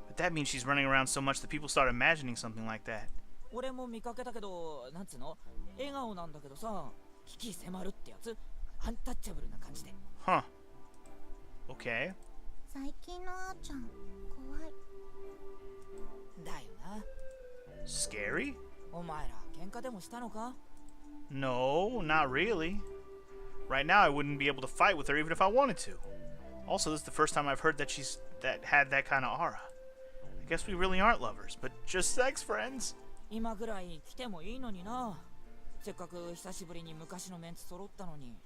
Speaker 1: But that means she's running around so much that people start imagining something like that.
Speaker 4: 俺も見かけたけど、なんつうの笑顔なんだけどさ、危機迫るってやつアンタッチャブルな感じで。
Speaker 1: Huh. Okay.
Speaker 2: 最近のあーちゃん怖い。
Speaker 4: だよな。
Speaker 1: Scary?
Speaker 4: お前ら喧嘩でもしたのか？
Speaker 1: No, not really. Right now, I wouldn't be able to fight with her even if I wanted to. Also, this is the first time I've heard that she's had that kind of aura. I guess we really aren't lovers, but just sex friends.
Speaker 4: 今ぐらい来てもいいのにな。せっかく久しぶりに昔のメンツ揃ったのに。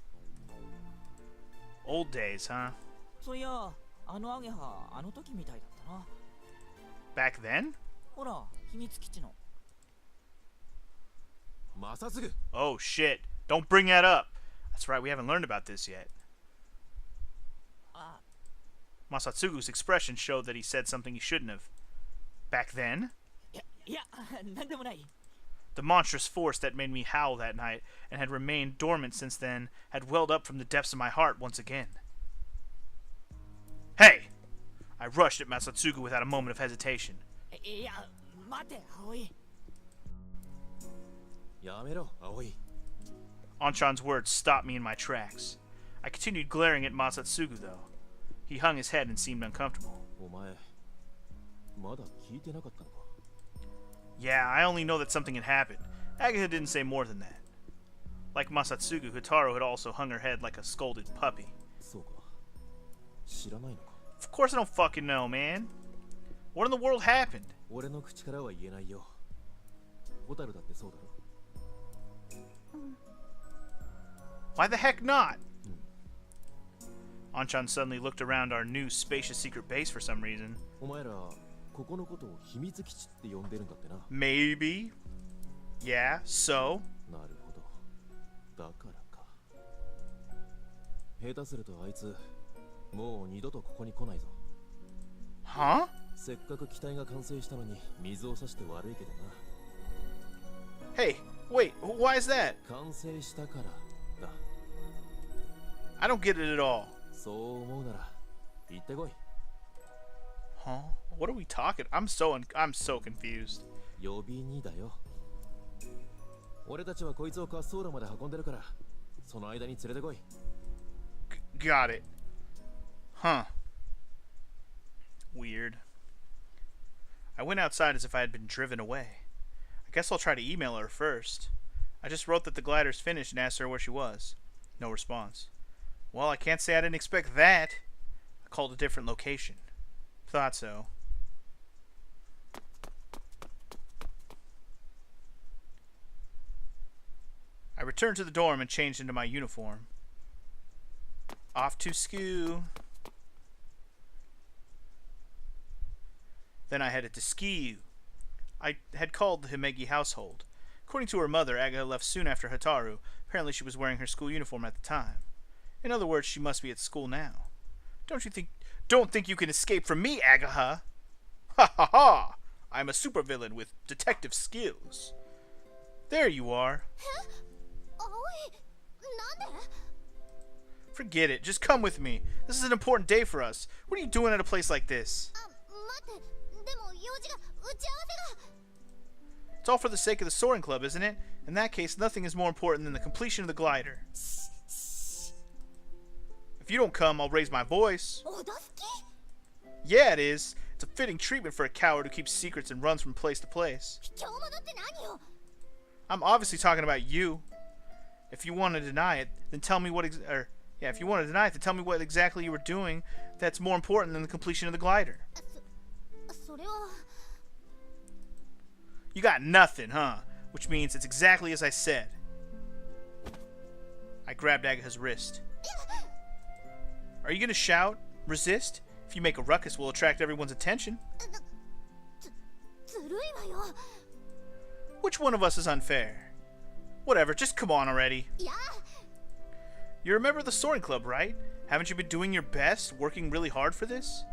Speaker 1: Old days, huh?
Speaker 4: そういや、あのアゲハあの時みたいだったな。
Speaker 1: Back then?
Speaker 4: ほら、秘密基地の。
Speaker 3: まさすぐ
Speaker 1: Oh shit. Don't bring that up. That's right, we haven't learned about this yet.
Speaker 4: あ、
Speaker 1: Masatsugu's expression showed that he said something he shouldn't have. Back then?
Speaker 4: いや、なんでもない。
Speaker 1: The monstrous force that made me howl that night and had remained dormant since then had welled up from the depths of my heart once again. Hey! I rushed at Masatsugu without a moment of hesitation.
Speaker 4: いや、待て、葵。
Speaker 3: やめろ葵
Speaker 1: Anchan's words stopped me in my tracks. I continued glaring at Masatsugu, though. He hung his head and seemed uncomfortable.
Speaker 3: お前まだ聞いてなかったのか
Speaker 1: Yeah, I only know that something had happened. Agatha didn't say more than that. Like Masatsugu, Hikaru had also hung her head like a scolded puppy.
Speaker 3: そうか知らないのか
Speaker 1: Of course I don't fucking know, man. What in the world happened?
Speaker 3: 俺の口からは言えないよホタルだってそうだろ
Speaker 1: Why the heck not? Anchan suddenly looked around our new spacious secret base for some reason.
Speaker 3: お前らここのことを秘密基地って呼んでるんだってな
Speaker 1: Maybe. Yeah, so?
Speaker 3: なるほどだからか下手するとあいつもう二度とここに来ないぞ
Speaker 1: Huh?
Speaker 3: せっかく機体が完成したのに水を差して悪いけどな
Speaker 1: Hey, wait, why is that?
Speaker 3: 完成したからだ
Speaker 1: I don't get it at all.
Speaker 3: そう思うなら行ってこい
Speaker 1: Huh? What are we talking? I'm so confused.
Speaker 3: 呼びにだよ俺たちはこいつを滑走路まで運んでるからその間に連れてこい
Speaker 1: Got it. Huh. Weird. I went outside as if I had been driven away. I guess I'll try to email her first. I just wrote that the glider's finished and asked her where she was. No response. Well, I can't say I didn't expect that. I called a different location. Thought so. I returned to the dorm and changed into my uniform. Off to school. Then I headed to Skiu. I had called the Himegi household. According to her mother, Agatha left soon after Hataru. Apparently she was wearing her school uniform at the time. In other words, she must be at school now. Don't think you can escape from me, Ageha! Ha ha ha! I'm a supervillain with detective skills. There you are.
Speaker 2: 葵、なんで？
Speaker 1: Forget it. Just come with me. This is an important day for us. What are you doing at a place like this?
Speaker 2: あ、待って。でも用事が打ち合わせが。
Speaker 1: It's all for the sake of the soaring club, isn't it? In that case, nothing is more important than the completion of the glider. If you don't come, I'll raise my voice.
Speaker 2: 脅す気？
Speaker 1: Yeah, it is. It's a fitting treatment for a coward who keeps secrets and runs from place to place.
Speaker 2: 卑怯者って何よ？
Speaker 1: I'm obviously talking about you. If you want to deny it, then tell me what if you want to deny it, then tell me what exactly you were doing that's more important than the completion of the glider.
Speaker 2: それは。
Speaker 1: You got nothing, huh? Which means it's exactly as I said. I grabbed Agatha's wrist. Are you gonna shout? Resist? If you make a ruckus, we'll attract everyone's attention.
Speaker 2: ずるいわよ。
Speaker 1: Which one of us is unfair? Whatever, just come on already.
Speaker 2: いや。
Speaker 1: You're a member of the soaring club, right? Haven't you been doing your best, working really hard for this?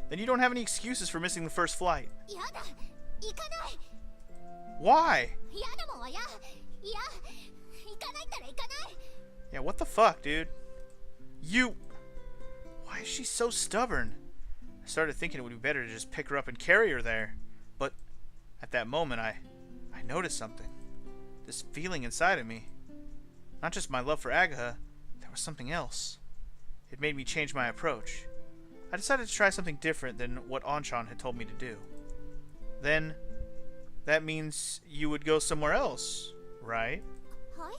Speaker 1: Then you don't have any excuses for missing the first flight.
Speaker 2: やだ。行かない。
Speaker 1: Why?
Speaker 2: やだもんはや。いや。行かないったら行かない。
Speaker 1: Yeah, what the fuck, dude? You... Why is she so stubborn? I started thinking it would be better to just pick her up and carry her there. But at that moment, I noticed something. This feeling inside of me. Not just my love for Agatha, there was something else. It made me change my approach. I decided to try something different than what Anchan had told me to do. Then, that means you would go somewhere else, right?
Speaker 2: はい。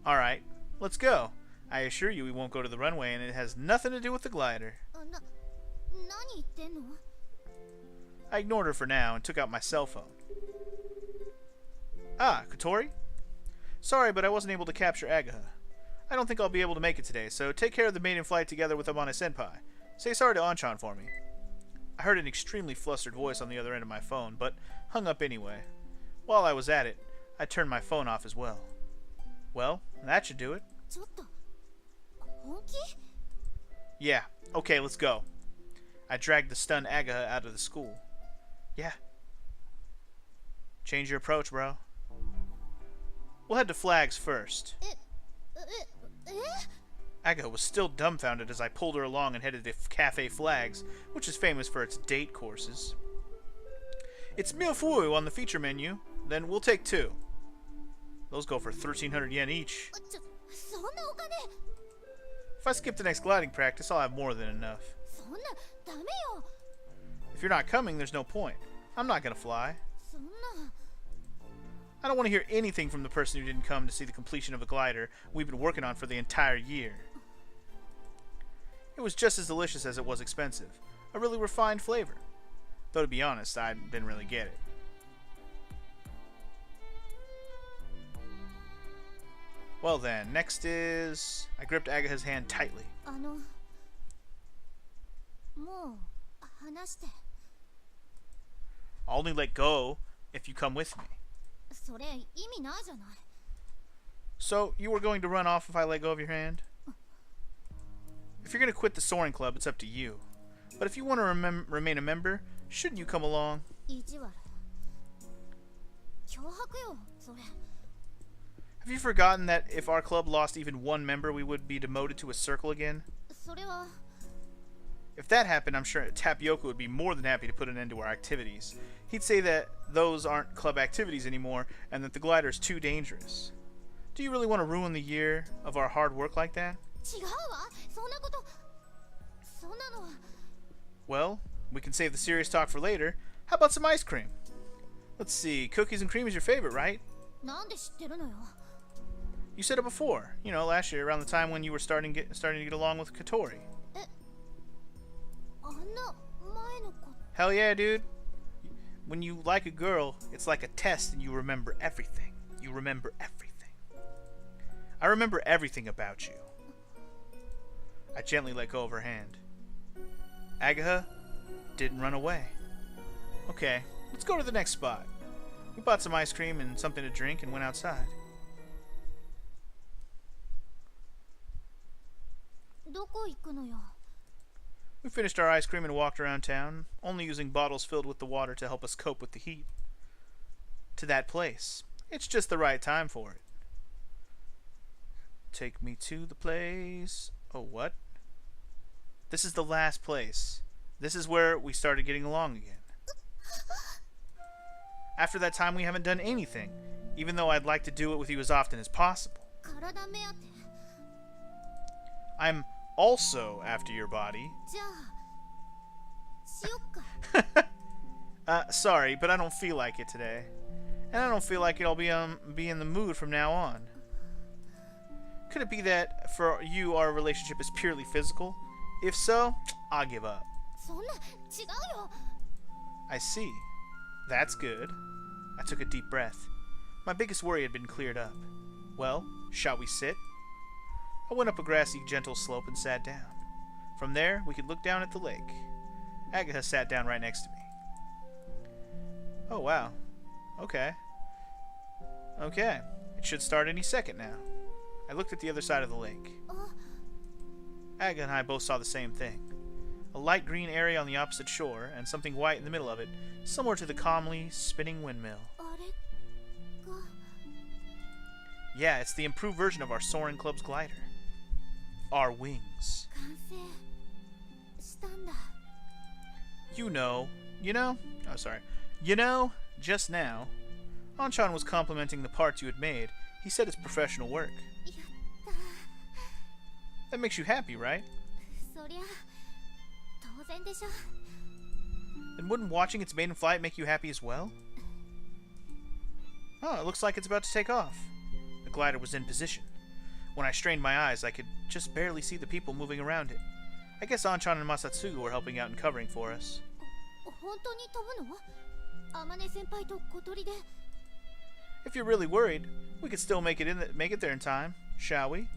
Speaker 1: Alright, let's go. I assure you we won't go to the runway and it has nothing to do with the glider.
Speaker 2: 何言ってんの？
Speaker 1: I ignored her for now and took out my cell phone. Ah, Kotori? Sorry, but I wasn't able to capture Agatha. I don't think I'll be able to make it today, so take care of the maiden flight together with Amane-senpai. Say sorry to Anchan for me. I heard an extremely flustered voice on the other end of my phone, but hung up anyway. While I was at it, I turned my phone off as well. Well, that should do it.
Speaker 2: ちょっと。本気？
Speaker 1: Yeah, okay, let's go. I dragged the stunned Agatha out of the school. Yeah. Change your approach, bro. We'll head to Flags first.
Speaker 2: え？
Speaker 1: Agatha was still dumbfounded as I pulled her along and headed to Cafe Flags, which is famous for its date courses. It's milfou on the feature menu. Then we'll take 2. Those go for 1,300 yen each.
Speaker 2: そんなお金？
Speaker 1: If I skip the next gliding practice, I'll have more than enough.
Speaker 2: そんなダメよ。
Speaker 1: If you're not coming, there's no point. I'm not gonna fly.
Speaker 2: そんな。
Speaker 1: I don't want to hear anything from the person who didn't come to see the completion of a glider we've been working on for the entire year. It was just as delicious as it was expensive. A really refined flavor. Though to be honest, I didn't really get it. Well then, next is... I gripped Agatha's hand tightly.
Speaker 2: もう話して。
Speaker 1: I'll only let go if you come with me.
Speaker 2: それ意味ないじゃない。
Speaker 1: So, you were going to run off if I let go of your hand? If you're going to quit the soaring club, it's up to you. But if you want to remain a member, shouldn't you come along?
Speaker 2: 意地悪。脅迫よ、それ。
Speaker 1: Have you forgotten that if our club lost even one member, we would be demoted to a circle again?
Speaker 2: それは。
Speaker 1: If that happened, I'm sure Tapioca would be more than happy to put an end to our activities. He'd say that those aren't club activities anymore, and that the glider is too dangerous. Do you really want to ruin the year of our hard work like that?
Speaker 2: 違うわ。そんなこと。そんなのは。
Speaker 1: Well, we can save the serious talk for later. How about some ice cream? Let's see, cookies and cream is your favorite, right?
Speaker 2: なんで知ってるのよ。
Speaker 1: You said it before. You know, last year, around the time when you were starting to get along with Kotori.
Speaker 2: あんな前の子。
Speaker 1: Hell yeah, dude. When you like a girl, it's like a test and you remember everything. You remember everything. I remember everything about you. I gently let go of her hand. Agatha didn't run away. Okay, let's go to the next spot. We bought some ice cream and something to drink and went outside.
Speaker 2: どこ行くのよ。
Speaker 1: We finished our ice cream and walked around town, only using bottles filled with the water to help us cope with the heat. To that place. It's just the right time for it. Take me to the place. Oh, what? This is the last place. This is where we started getting along again. After that time, we haven't done anything, even though I'd like to do it with you as often as possible.
Speaker 2: 体目当て。
Speaker 1: I'm also after your body.
Speaker 2: じゃあしよっか。
Speaker 1: Sorry, but I don't feel like it today. And I don't feel like I'll be in the mood from now on. Could it be that for you our relationship is purely physical? If so, I'll give up.
Speaker 2: そんな違うよ。
Speaker 1: I see. That's good. I took a deep breath. My biggest worry had been cleared up. Well, shall we sit? I went up a grassy, gentle slope and sat down. From there, we could look down at the lake. Agatha sat down right next to me. Oh, wow. Okay. Okay. It should start any second now. I looked at the other side of the lake.
Speaker 2: あ、
Speaker 1: Agatha and I both saw the same thing. A light green area on the opposite shore, and something white in the middle of it, similar to the calmly spinning windmill.
Speaker 2: あれが
Speaker 1: Yeah, it's the improved version of our Soaring Club's glider. Our wings.
Speaker 2: 完成したんだ。
Speaker 1: You know, just now, Anchan was complimenting the parts you had made. He said it's professional work.
Speaker 2: やったー。
Speaker 1: That makes you happy, right?
Speaker 2: そりゃ当然でしょ。
Speaker 1: And wouldn't watching its maiden flight make you happy as well? Oh, it looks like it's about to take off. The glider was in position. When I strained my eyes, I could just barely see the people moving around it. I guess Anchan and Masatsugu were helping out and covering for us.
Speaker 2: 本当に飛ぶの？天音先輩と小鳥で。
Speaker 1: If you're really worried, we could still make it there in time, shall we?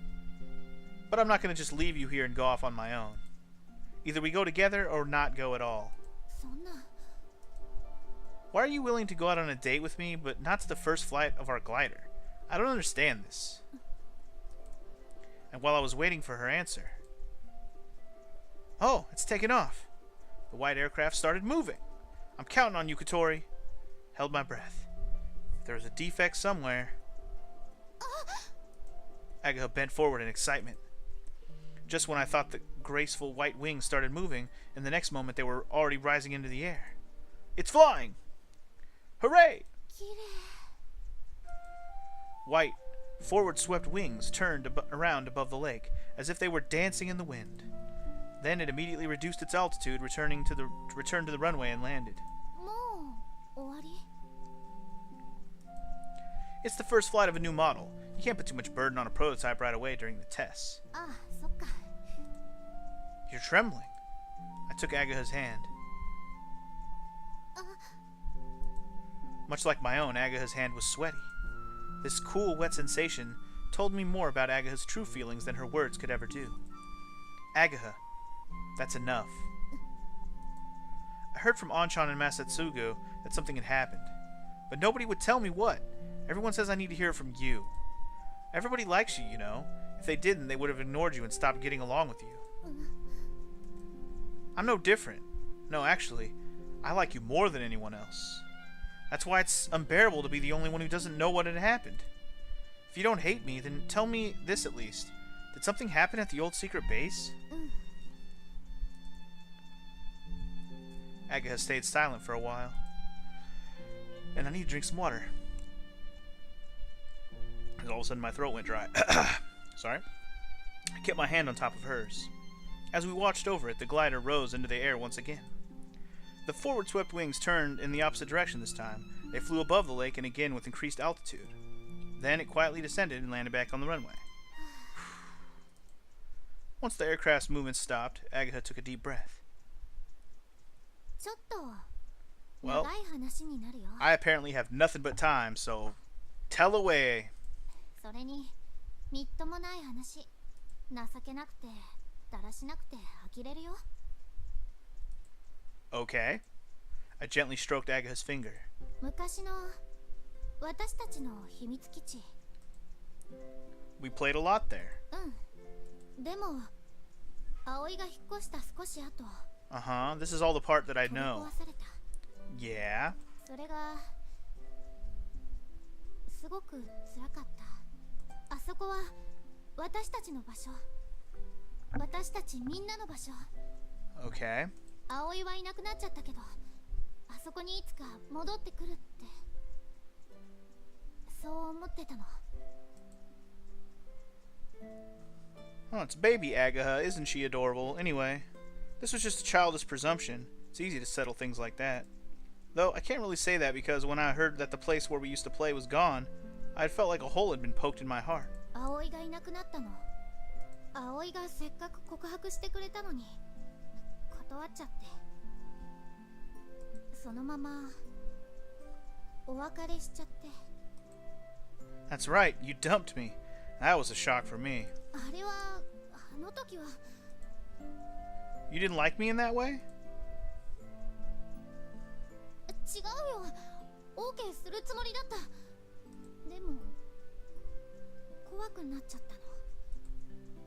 Speaker 1: But I'm not going to just leave you here and go off on my own. Either we go together or not go at all.
Speaker 2: そんな。
Speaker 1: Why are you willing to go out on a date with me, but not to the first flight of our glider? I don't understand this. And while I was waiting for her answer... Oh, it's taken off. The white aircraft started moving. I'm counting on you, Kotori. Held my breath. There was a defect somewhere. Agatha bent forward in excitement. Just when I thought the graceful white wings started moving, in the next moment they were already rising into the air. It's flying! Hooray!
Speaker 2: 綺麗。
Speaker 1: White, forward-swept wings turned around above the lake, as if they were dancing in the wind. Then it immediately reduced its altitude, returned to the runway and landed.
Speaker 2: もう終わり？
Speaker 1: It's the first flight of a new model. You can't put too much burden on a prototype right away during the tests.
Speaker 2: ああ、そっか。
Speaker 1: You're trembling. I took Agatha's hand. Much like my own, Agatha's hand was sweaty. This cool, wet sensation told me more about Agatha's true feelings than her words could ever do. Agatha, that's enough. I heard from Anchan and Masatsugu that something had happened, but nobody would tell me what. Everyone says I need to hear it from you. Everybody likes you, you know. If they didn't, they would have ignored you and stopped getting along with you. I'm no different. No, actually, I like you more than anyone else. That's why it's unbearable to be the only one who doesn't know what had happened. If you don't hate me, then tell me this at least. Did something happen at the old secret base? Agatha stayed silent for a while. And I need to drink some water. And all of a sudden my throat went dry. Sorry. I kept my hand on top of hers. As we watched over it, the glider rose into the air once again. The forward-swept wings turned in the opposite direction this time. They flew above the lake and again with increased altitude. Then it quietly descended and landed back on the runway. Once the aircraft's movement stopped, Agatha took a deep breath.
Speaker 2: ちょっと
Speaker 1: Well,
Speaker 2: 長い話になるよ。
Speaker 1: I apparently have nothing but time, so tell away.
Speaker 2: それにみっともない話。情けなくてだらしなくて呆れるよ。
Speaker 1: Okay. I gently stroked Agatha's finger.
Speaker 2: 昔の私たちの秘密基地。
Speaker 1: We played a lot there.
Speaker 2: うん。でも葵が引っ越した少し後、
Speaker 1: Uh-huh. This is all the part that I
Speaker 2: 取り
Speaker 1: know.
Speaker 2: 壊された。
Speaker 1: Yeah.
Speaker 2: それがすごく辛かった。あそこは私たちの場所、私たちみんなの場所。
Speaker 1: Okay.
Speaker 2: 葵はいなくなっちゃったけど、あそこにいつか戻ってくるって、そう思ってたの。
Speaker 1: Oh, it's baby Agatha. Isn't she adorable? Anyway, this was just a childish presumption. It's easy to settle things like that. Though, I can't really say that because when I heard that the place where we used to play was gone, I felt like a hole had been poked in my heart.
Speaker 2: 葵がいなくなったの。葵がせっかく告白してくれたのに断っちゃって、そのままお別れしちゃって。
Speaker 1: That's right, you dumped me. That was a shock for me.
Speaker 2: あれはあの時は
Speaker 1: You didn't like me in that way?
Speaker 2: 違うよ。 OK するつもりだった。でも怖くなっちゃったの。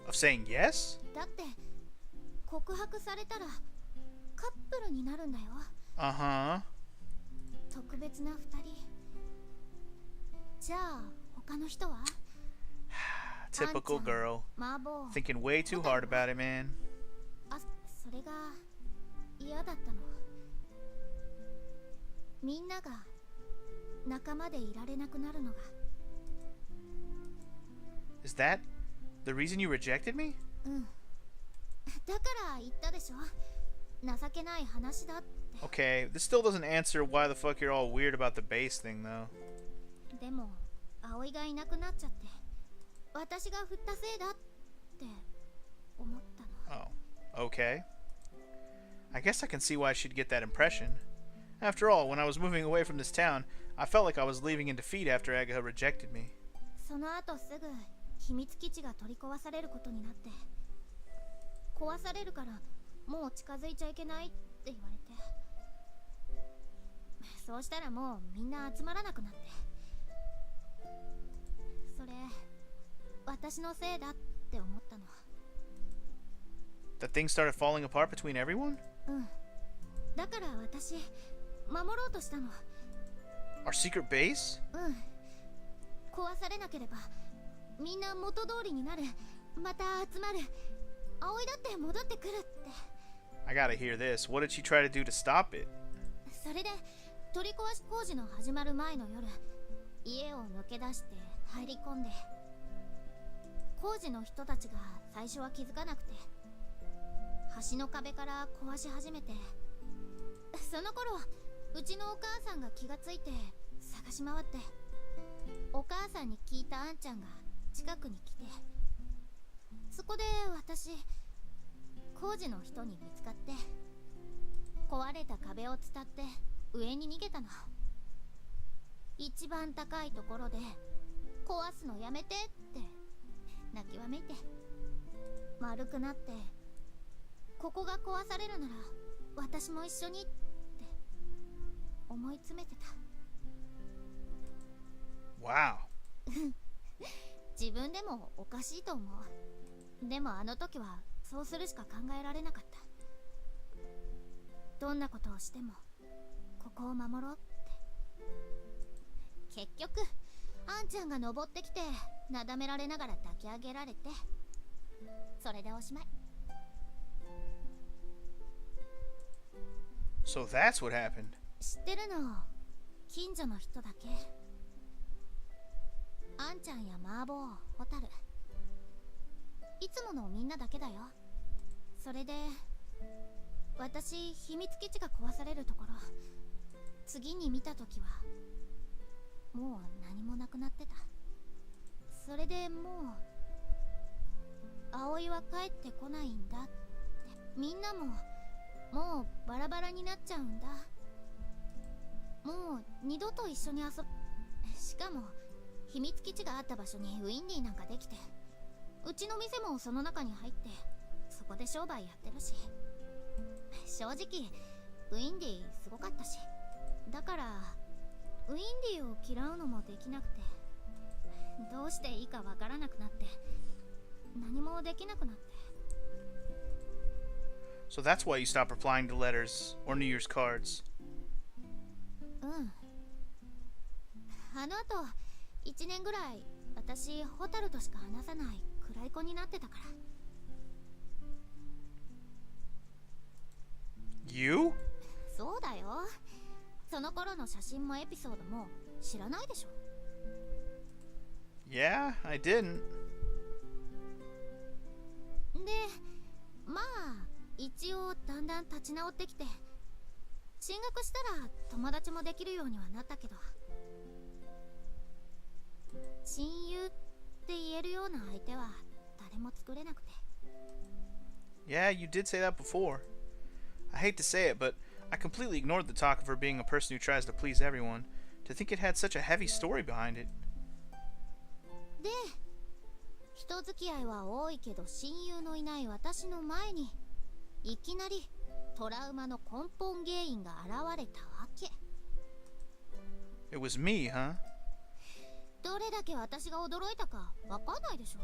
Speaker 1: Of saying yes?
Speaker 2: だって告白されたらカップルになるんだよ。
Speaker 1: Uh-huh.
Speaker 2: 特別な二人。じゃあ他の人は？
Speaker 1: Typical girl.
Speaker 2: 麻婆。
Speaker 1: Thinking way too hard about it, man.
Speaker 2: あ、それが嫌だったの。みんなが仲間でいられなくなるのが。
Speaker 1: Is that the reason you rejected me?
Speaker 2: うん。だから言ったでしょ。情けない話だって。
Speaker 1: Okay, this still doesn't answer why the fuck you're all weird about the bass thing, though.
Speaker 2: でも葵がいなくなっちゃって、私が振ったせいだって思ったの。
Speaker 1: Oh, okay. I guess I can see why she'd get that impression. After all, when I was moving away from this town, I felt like I was leaving in defeat after Agatha rejected me.
Speaker 2: その後すぐ秘密基地が取り壊されることになって、壊されるからもう近づいちゃいけないって言われて、そうしたらもうみんな集まらなくなって、それ私のせいだって思ったの。
Speaker 1: That things started falling apart between everyone?
Speaker 2: うん。だから私守ろうとしたの。
Speaker 1: Our secret base?
Speaker 2: うん。壊されなければみんな元通りになる。また集まる。葵だって戻ってくるって。
Speaker 1: I gotta hear this. What did she try to do to stop it?
Speaker 2: それで取り壊し工事の始まる前の夜、家を抜け出して入り込んで、工事の人たちが最初は気づかなくて、橋の壁から壊し始めて、その頃うちのお母さんが気がついて探し回って、お母さんに聞いたあんちゃんが近くに来て、そこで私工事の人に見つかって、壊れた壁を伝って上に逃げたの。一番高いところで壊すのやめてって泣きわめいて、丸くなって、ここが壊されるなら私も一緒にって思い詰めてた。
Speaker 1: Wow.
Speaker 2: 自分でもおかしいと思う。でもあの時はそうするしか考えられなかった。どんなことをしてもここを守ろうって。結局あんちゃんが登ってきてなだめられながら抱き上げられて、それでおしまい。
Speaker 1: So that's what happened.
Speaker 2: 知ってるの近所の人だけ。あんちゃんや麻婆、ホタル、いつものみんなだけだよ。それで私、秘密基地が壊されるところ次に見た時はもう何もなくなってた。それでもう葵は帰ってこないんだって、みんなももうバラバラになっちゃうんだ。もう二度と一緒に遊ぶ。しかも秘密基地があった場所にウィンディーなんかできて、うちの店もその中に入ってそこで商売やってるし、正直ウィンディーすごかったし、だからウィンディを嫌うのもできなくて、どうしていいかわからなくなって、何もできなくなって。
Speaker 1: So that's why you stopped replying to letters or New Year's cards.
Speaker 2: うん。あの後1年ぐらい私ホタルとしか話さない暗い子になってたから。
Speaker 1: You?
Speaker 2: そうだよ。その頃の写真もエピソードも知らないでしょ。
Speaker 1: Yeah, I didn't.
Speaker 2: で、まあ一応だんだん立ち直ってきて、進学したら友達もできるようにはなったけど、親友って言えるような相手は誰も作れなくて。
Speaker 1: Yeah, you did say that before. I hate to say it, but I completely ignored the talk of her being a person who tries to please everyone. To think it had such a heavy story behind it.
Speaker 2: で、人付き合いは多いけど親友のいない私の前にいきなりトラウマの根本原因が現れたわけ。
Speaker 1: It was me, huh?
Speaker 2: どれだけ私が驚いたかわかんないでしょ。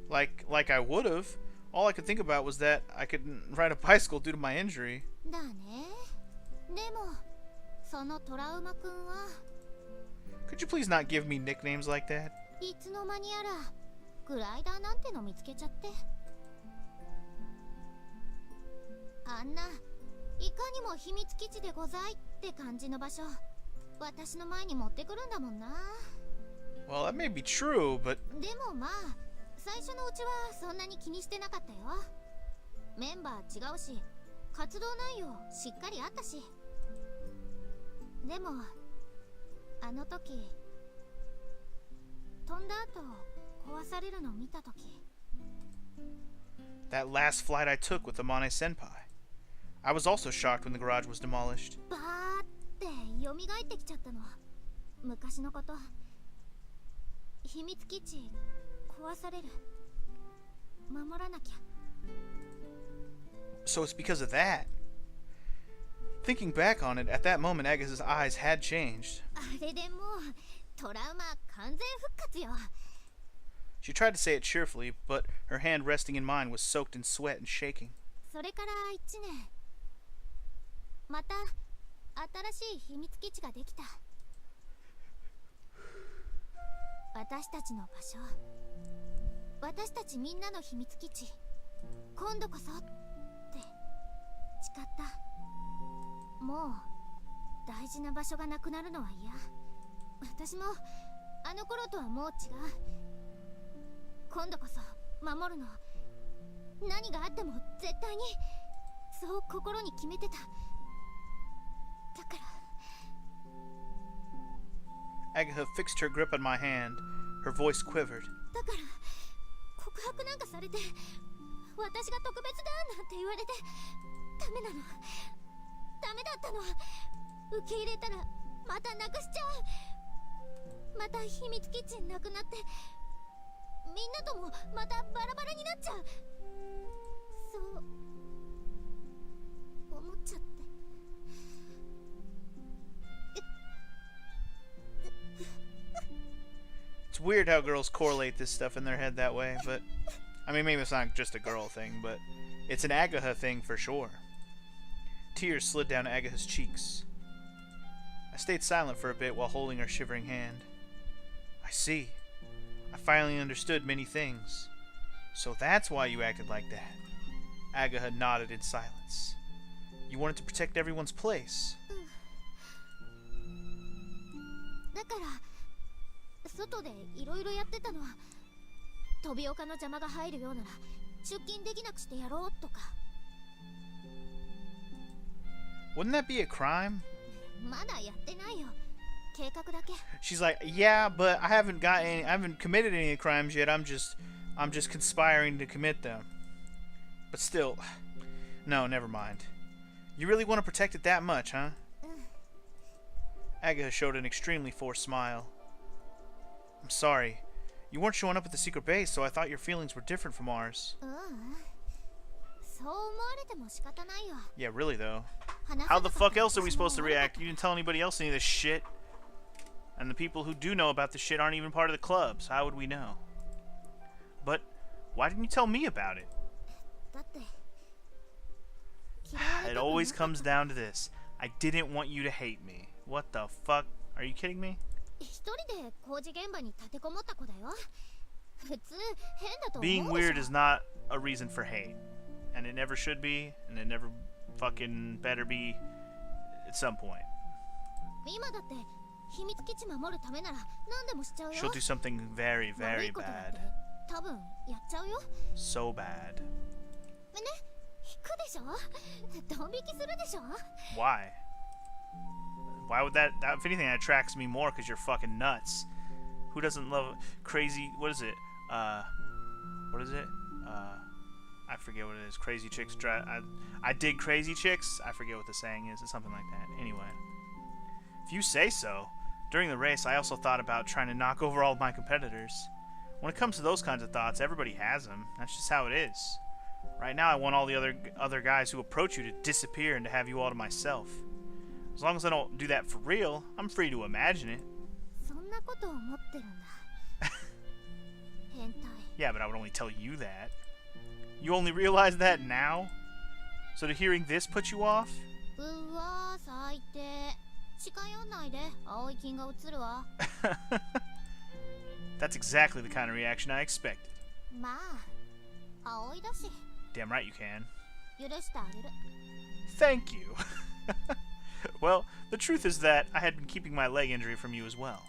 Speaker 1: Like I would have. All I could think about was that I couldn't ride a bicycle due to my injury.
Speaker 2: だね。でもそのトラウマくんは
Speaker 1: Could you please not give me nicknames like that?
Speaker 2: いつの間にやらグライダーなんての見つけちゃって、あんないかにも秘密基地でございって感じの場所私の前に持ってくるんだもんな。
Speaker 1: Well, that may be true, but
Speaker 2: でもまあ最初のうちはそんなに気にしてなかったよ。メンバー違うし活動内容しっかりあったし。でもあの時飛んだ後壊されるの見た時、
Speaker 1: that last flight I took with Amane Senpai. I was also shocked when the garage was demolished.
Speaker 2: バーって蘇ってきちゃったの。昔のこと。秘密基地壊される、守らなきゃ。
Speaker 1: So it's because of that. Thinking back on it, at that moment Agatha's eyes had changed.
Speaker 2: あれでもうトラウマ完全復活よ。
Speaker 1: She tried to say it cheerfully, but her hand resting in mine was soaked in sweat and shaking.
Speaker 2: それから1年、また新しい秘密基地ができた。私たちの場所、私たちみんなの秘密基地、今度こそって誓った。もう大事な場所がなくなるのは嫌。私もあの頃とはもう違う。今度こそ守るの。何があっても絶対に。そう心に決めてた。だから
Speaker 1: Agatha fixed her grip on my hand. Her voice quivered.
Speaker 2: だから告白なんかされて、私が特別だなんて言われてダメなの。ダメだったの。受け入れたらまたなくしちゃう。また秘密基地なくなってみんなともまたバラバラになっちゃう。そう思っちゃって。
Speaker 1: It's weird how girls correlate this stuff in their head that way, but I mean, maybe it's not just a girl thing, but it's an Agatha thing for sure. Tears slid down Agatha's cheeks. I stayed silent for a bit while holding her shivering hand. I see. I finally understood many things. So that's why you acted like that. Agatha nodded in silence. You wanted to protect everyone's place.
Speaker 2: だから外でいろいろやってたのは、飛び丘の邪魔が入るようなら出勤できなくしてやろうとか。
Speaker 1: Wouldn't that be a crime?
Speaker 2: まだやってないよ。計画だけ。
Speaker 1: She's like, yeah, but I haven't committed any crimes yet. I'm just conspiring to commit them. But still, no, never mind. You really want to protect it that much, huh? Agatha showed an extremely forced smile. I'm sorry. You weren't showing up at the secret base, so I thought your feelings were different from ours.
Speaker 2: そう思われても仕方ないよ。
Speaker 1: Yeah, really though.
Speaker 2: 話せ
Speaker 1: How
Speaker 2: な
Speaker 1: the
Speaker 2: かった
Speaker 1: fuck else are we
Speaker 2: 私も
Speaker 1: supposed to
Speaker 2: 悪かっ
Speaker 1: react? You didn't tell anybody else any of this shit. And the people who do know about this shit aren't even part of the club, so how would we know? But why didn't you tell me about it?
Speaker 2: た。だって嫌われ
Speaker 1: It
Speaker 2: たくなかった
Speaker 1: always comes down to this. I didn't want you to hate me. What the fuck? Are you kidding me?
Speaker 2: 一人で工事現場に立てこもった子だよ。普通変だと思う
Speaker 1: Being
Speaker 2: で
Speaker 1: weird
Speaker 2: し
Speaker 1: is
Speaker 2: ょ。
Speaker 1: not a reason for hate. And it never should be, and it never fucking better be at some point.
Speaker 2: 今だって秘密基地守るためなら何でもしちゃうよ。
Speaker 1: She'll do something very,
Speaker 2: 悪
Speaker 1: very
Speaker 2: いことだっ
Speaker 1: bad.
Speaker 2: て多分やっちゃうよ。
Speaker 1: So bad.
Speaker 2: ね、引くでしょ。ドン引きするでしょ。
Speaker 1: Why? Why would that, if anything, that attracts me more because you're fucking nuts. Who doesn't love crazy, what is it? What is it? I forget what it is. Crazy chicks drive, I dig crazy chicks? I forget what the saying is. It's something like that. Anyway. If you say so. During the race, I also thought about trying to knock over all of my competitors. When it comes to those kinds of thoughts, everybody has them. That's just how it is. Right now, I want all the other guys who approach you to disappear and to have you all to myself. As long as I don't do that for real, I'm free to imagine it.
Speaker 2: そんなことを思ってるんだ。変態。
Speaker 1: Yeah, but I would only tell you that. You only realize that now? So to hearing this put you off?
Speaker 2: うわー最低。近寄んないで。青い菌が映るわ。
Speaker 1: That's exactly the kind of reaction I expected.
Speaker 2: まあ青いだし
Speaker 1: Damn right you can.
Speaker 2: 許してあげる。
Speaker 1: Thank you. Well, the truth is that I had been keeping my leg injury from you as well.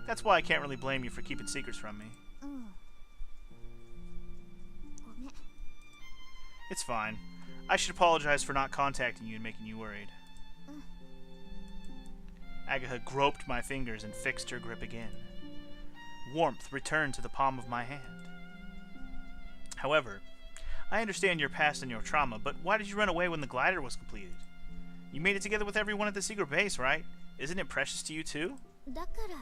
Speaker 1: That's why I can't really blame you for keeping secrets from me.
Speaker 2: うん。ごめん。
Speaker 1: It's fine. I should apologize for not contacting you and making you worried. Agatha groped my fingers and fixed her grip again. Warmth returned to the palm of my hand. However, I understand your past and your trauma, but why did you run away when the glider was completed? You made it together with everyone at the secret base, right? Isn't it precious to you too?
Speaker 2: だから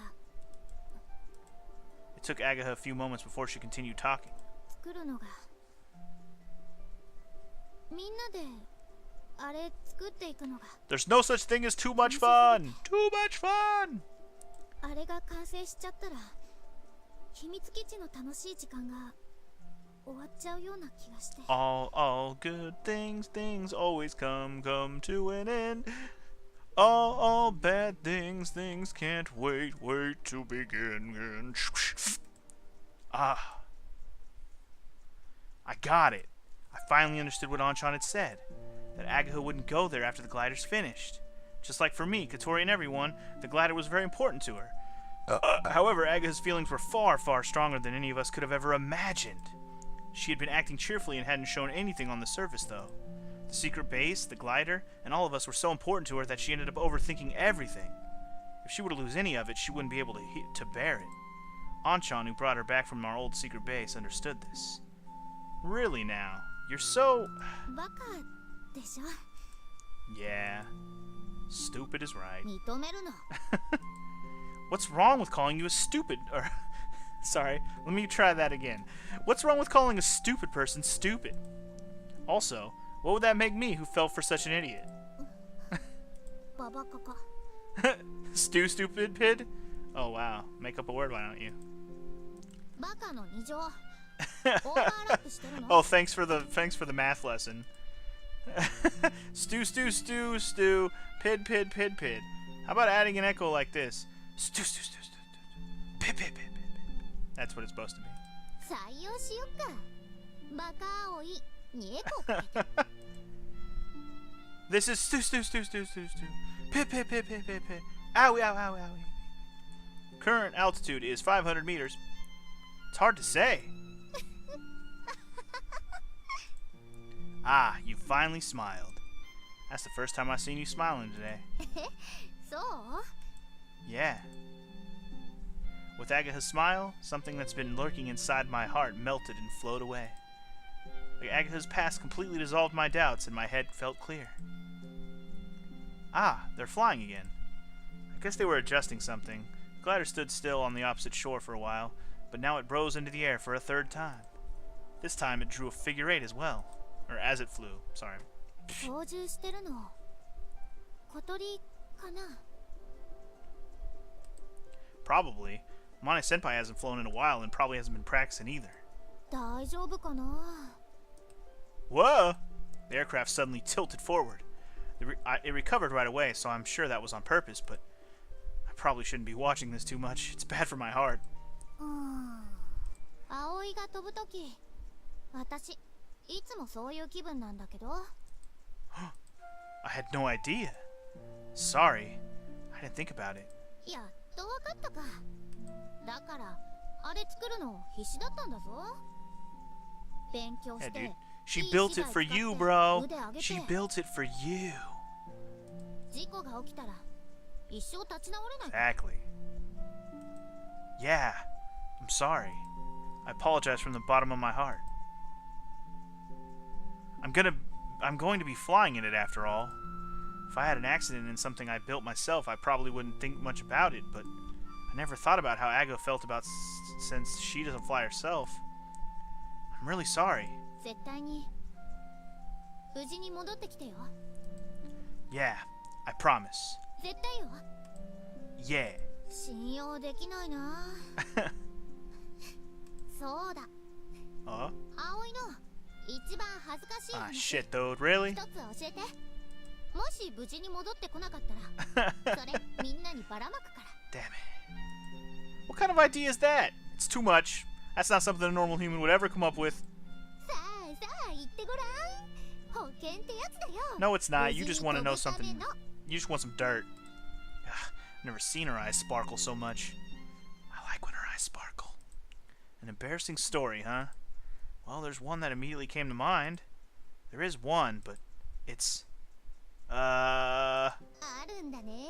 Speaker 1: It took Agatha a few moments before she continued talking.
Speaker 2: 作るのがみんなであれ作っていくのが
Speaker 1: There's no such thing as too much fun! Too much fun!
Speaker 2: あれが完成しちゃったら秘密基地の楽しい時間が終わっちゃうような気がして
Speaker 1: All good things always come to an end. All bad things can't wait to begin. Ah. I got it. I finally understood what Anchan had said. That Agatha wouldn't go there after the glider's finished. Just like for me, Katori, and everyone, the glider was very important to her. However, Agatha's feelings were far, far stronger than any of us could have ever imagined. She had been acting cheerfully and hadn't shown anything on the surface, though. The secret base, the glider, and all of us were so important to her that she ended up overthinking everything. If she were to lose any of it, she wouldn't be able to bear it. Anchan, who brought her back from our old secret base, understood this. Really now? You're so...
Speaker 2: バカでしょ
Speaker 1: Yeah. Stupid is right.
Speaker 2: 認めるの
Speaker 1: What's wrong with calling you a stupid... Or... Sorry, let me try that again. What's wrong with calling a stupid person stupid? Also, what would that make me who fell for such an idiot?
Speaker 2: ババカか
Speaker 1: Stupid pid? Oh wow, make up a word, why don't you?
Speaker 2: バカの2乗オーバーラップしてるの
Speaker 1: Oh, thanks for the math lesson. Stew, pid. How about adding an echo like this? Stew. Pid. That's what it's supposed to be.
Speaker 2: 採用しよっかバカ青いにエコかけて
Speaker 1: This is stew. Pid. Owie. Current altitude is 500 meters. It's hard to say. Ah, you finally smiled. That's the first time I've seen you smiling today.
Speaker 2: そう
Speaker 1: Yeah. With Agatha's smile, something that's been lurking inside my heart melted and flowed away. Like Agatha's past completely dissolved my doubts and my head felt clear. Ah, they're flying again. I guess they were adjusting something. The glider stood still on the opposite shore for a while, but now it rose into the air for a third time. This time it drew a figure 8 as well. Or as it flew, sorry.
Speaker 2: 操縦してるの小鳥かな。
Speaker 1: Probably. Mane Senpai hasn't flown in a while and probably hasn't been practicing either.
Speaker 2: 大丈夫かな。
Speaker 1: Whoa! The aircraft suddenly tilted forward. It recovered right away, so I'm sure that was on purpose, but I probably shouldn't be watching this too much. It's bad for my heart.
Speaker 2: 葵が飛ぶとき、私いつもそういう気分なんだけど。
Speaker 1: I had no idea. Sorry. I didn't think about it.
Speaker 2: やっとわかったか。だからあれ作るの必死だったんだぞ。勉強
Speaker 1: Yeah,
Speaker 2: して。
Speaker 1: dude. She built it for you, bro. She built it for you.
Speaker 2: 事故が起きたら一生立ち直れない。
Speaker 1: Exactly. Yeah. I'm sorry. I apologize from the bottom of my heart. I'm going to be flying in it after all. If I had an accident in something I built myself, I probably wouldn't think much about it, but I never thought about how Agatha felt about since she doesn't fly herself. I'm really sorry.
Speaker 2: 絶対に無事に戻ってきてよ。
Speaker 1: Yeah, I promise.
Speaker 2: 絶対よ。
Speaker 1: Yeah.
Speaker 2: 信用できないな。そうだ。
Speaker 1: Huh?
Speaker 2: 葵の一番恥ずかしい
Speaker 1: Ah,
Speaker 2: 話
Speaker 1: shit, dude. Really?
Speaker 2: 一つ教えて。もし無事に戻ってこなかったら、それみんなにばらまくから。
Speaker 1: Damn it. What kind of idea is that? It's too much. That's not something a normal human would ever come up with.
Speaker 2: さあさあ言ってごらん。保険ってやつだよ。
Speaker 1: No, it's not. You just want to know
Speaker 2: 無事に飛ぶため
Speaker 1: something.
Speaker 2: の
Speaker 1: You just want some dirt. Ugh, I've never seen her eyes sparkle so much. I like when her eyes sparkle. An embarrassing story, huh? Well, there's one that immediately came to mind. There is one, but it's...
Speaker 2: あるんだね。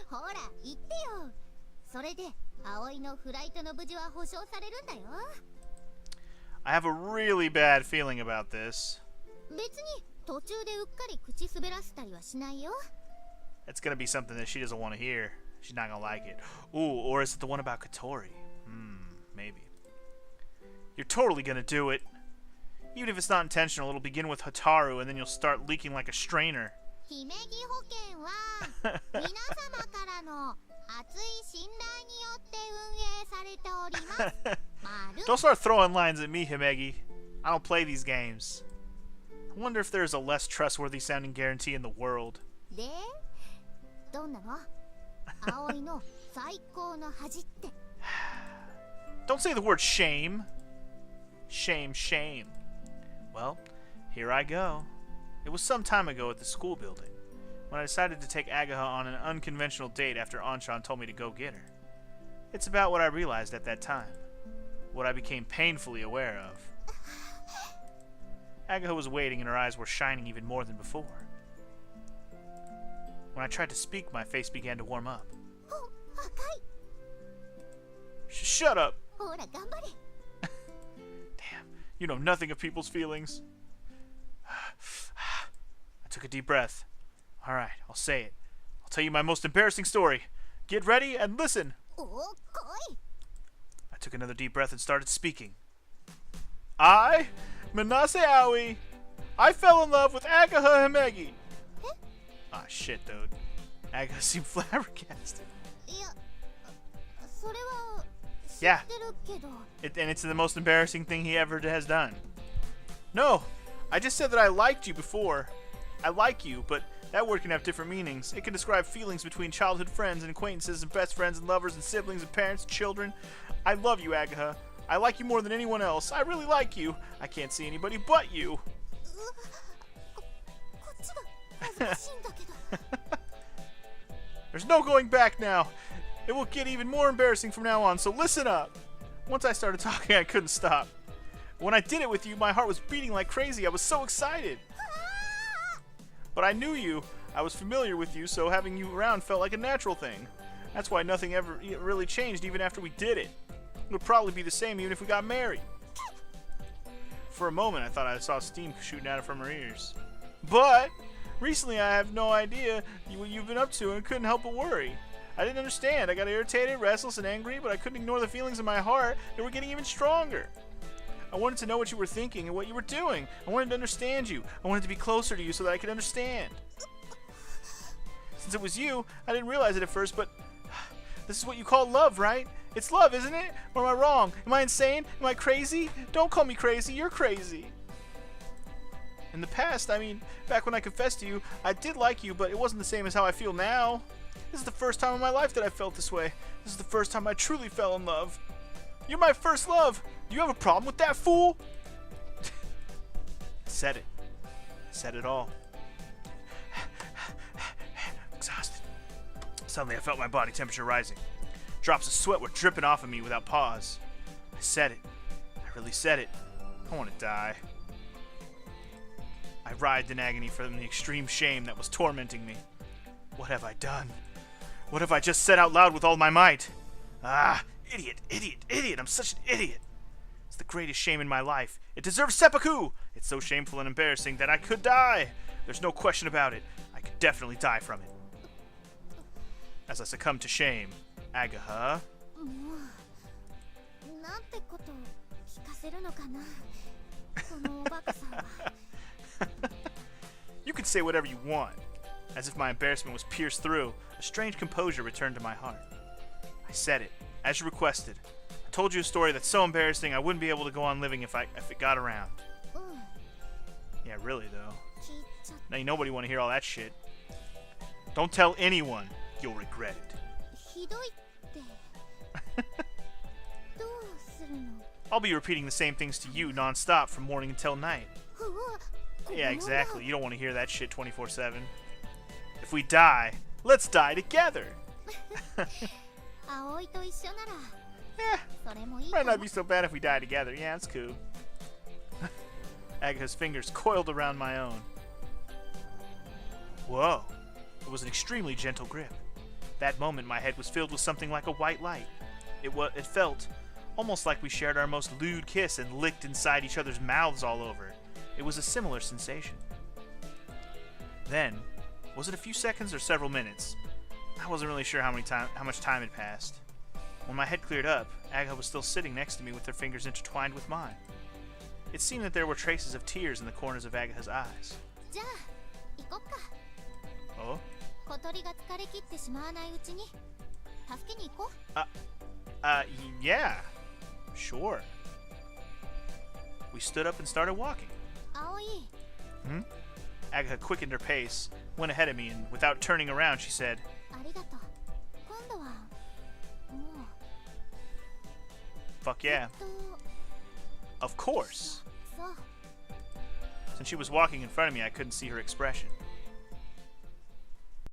Speaker 2: ほら言ってよ。それで葵のフライトの無事は保証されるんだよ。
Speaker 1: I have a really bad feeling about this.
Speaker 2: 別に途中でうっかり口滑らせたりはしないよ。
Speaker 1: It's gonna be something that she doesn't want to hear. She's not gonna like it. Ooh, or is it the one about Katori? Maybe. You're totally gonna do it. Even if it's not intentional, it'll begin with Hotaru, and then you'll start leaking like a strainer.
Speaker 2: 姫木保険は皆様からの熱い信頼によって運営されております。丸
Speaker 1: Don't start throwing lines at me, Himegi. I don't play these games. I wonder if there's a less trustworthy sounding guarantee in the world.
Speaker 2: で、どんなの？葵の最高の恥って。
Speaker 1: Don't say the word shame. Shame, shame. Well, here I go. It was some time ago at the school building, when I decided to take Agatha on an unconventional date after Anshan told me to go get her. It's about what I realized at that time. What I became painfully aware of. Agatha was waiting and her eyes were shining even more than before. When I tried to speak, my face began to warm up.
Speaker 2: お、赤い。
Speaker 1: Shut up!
Speaker 2: ほら頑張れ。
Speaker 1: Damn, you know nothing of people's feelings. I took a deep breath. Alright, I'll say it. I'll tell you my most embarrassing story. Get ready and listen.
Speaker 2: お、来い。
Speaker 1: I took another deep breath and started speaking. I, Manase Aoi, I fell in love with Ageha Himegi. Ah, shit, dude. Agatha seemed flabbergasted.
Speaker 2: いや、それは知
Speaker 1: Yeah.
Speaker 2: ってるけど。
Speaker 1: And it's the most embarrassing thing he ever has done. No, I just said that I liked you before. I like you, but that word can have different meanings. It can describe feelings between childhood friends and acquaintances and best friends and lovers and siblings and parents and children. I love you, Agatha. I like you more than anyone else. I really like you. I can't see anybody but you.
Speaker 2: こっちが恥ずかしいんだけど。
Speaker 1: There's no going back now. It will get even more embarrassing from now on, so listen up. Once I started talking, I couldn't stop. When I did it with you, my heart was beating like crazy. I was so excited. But I knew you. I was familiar with you, so having you around felt like a natural thing. That's why nothing ever really changed even after we did it. It would probably be the same even if we got married. For a moment, I thought I saw steam shooting out from her ears. But recently, I have no idea what you've been up to and couldn't help but worry. I didn't understand. I got irritated, restless, and angry, but I couldn't ignore the feelings in my heart that were getting even stronger. I wanted to know what you were thinking and what you were doing. I wanted to understand you. I wanted to be closer to you so that I could understand. Since it was you, I didn't realize it at first, but this is what you call love, right? It's love, isn't it? Or am I wrong? Am I insane? Am I crazy? Don't call me crazy. You're crazy. In the past, I mean, back when I confessed to you, I did like you, but it wasn't the same as how I feel now. This is the first time in my life that I felt this way. This is the first time I truly fell in love. You're my first love. Do you have a problem with that, fool? I said it. I said it all. Exhausted. Suddenly, I felt my body temperature rising. Drops of sweat were dripping off of me without pause. I said it. I really said it. I want to die. I writhed in agony from the extreme shame that was tormenting me. What have I done? What have I just said out loud with all my might? Ah, idiot, idiot, idiot. I'm such an idiot. It's the greatest shame in my life. It deserves seppuku. It's so shameful and embarrassing that I could die. There's no question about it. I could definitely die from it. As I succumb to shame, Agatha.
Speaker 2: なんてことを聞かせるのかなこのおバカさんは。
Speaker 1: You can say whatever you want. As if my embarrassment was pierced through, a strange composure returned to my heart. I said it, as you requested. I told you a story that's so embarrassing I wouldn't be able to go on living if it got around. Yeah, really though.
Speaker 2: 聞いちゃっ
Speaker 1: Now nobody want to hear all that shit. Don't tell anyone. You'll regret it.
Speaker 2: ひどいってどうするの
Speaker 1: I'll be repeating the same things to you non-stop from morning until night.
Speaker 2: うわ
Speaker 1: Yeah, exactly. You don't want to hear that shit 24/7. If we die, let's die together.
Speaker 2: 葵と一緒なら
Speaker 1: Yeah,
Speaker 2: それもいい
Speaker 1: might
Speaker 2: か
Speaker 1: not
Speaker 2: も
Speaker 1: be so bad if we die together. Yeah, it's cool. Agatha's fingers coiled around my own. Whoa. It was an extremely gentle grip. That moment, my head was filled with something like a white light. It felt almost like we shared our most lewd kiss and licked inside each other's mouths all over. It was a similar sensation. Then, was it a few seconds or several minutes? I wasn't really sure how much time had passed. When my head cleared up, Agatha was still sitting next to me with her fingers intertwined with mine. It seemed that there were traces of tears in the corners of Agatha's eyes.
Speaker 2: じゃあ行こっか
Speaker 1: Oh?
Speaker 2: 小鳥が疲れ切ってしまわないうちに助けに行こう
Speaker 1: Yeah. Sure. We stood up and started walking.
Speaker 2: 葵
Speaker 1: Agatha quickened her pace, went ahead of me, and without turning around, she said,
Speaker 2: ありがとう今度はも
Speaker 1: Fuck
Speaker 2: う
Speaker 1: yeah.
Speaker 2: と
Speaker 1: Of course.
Speaker 2: そう
Speaker 1: Since she was walking in front of me, I couldn't see her expression.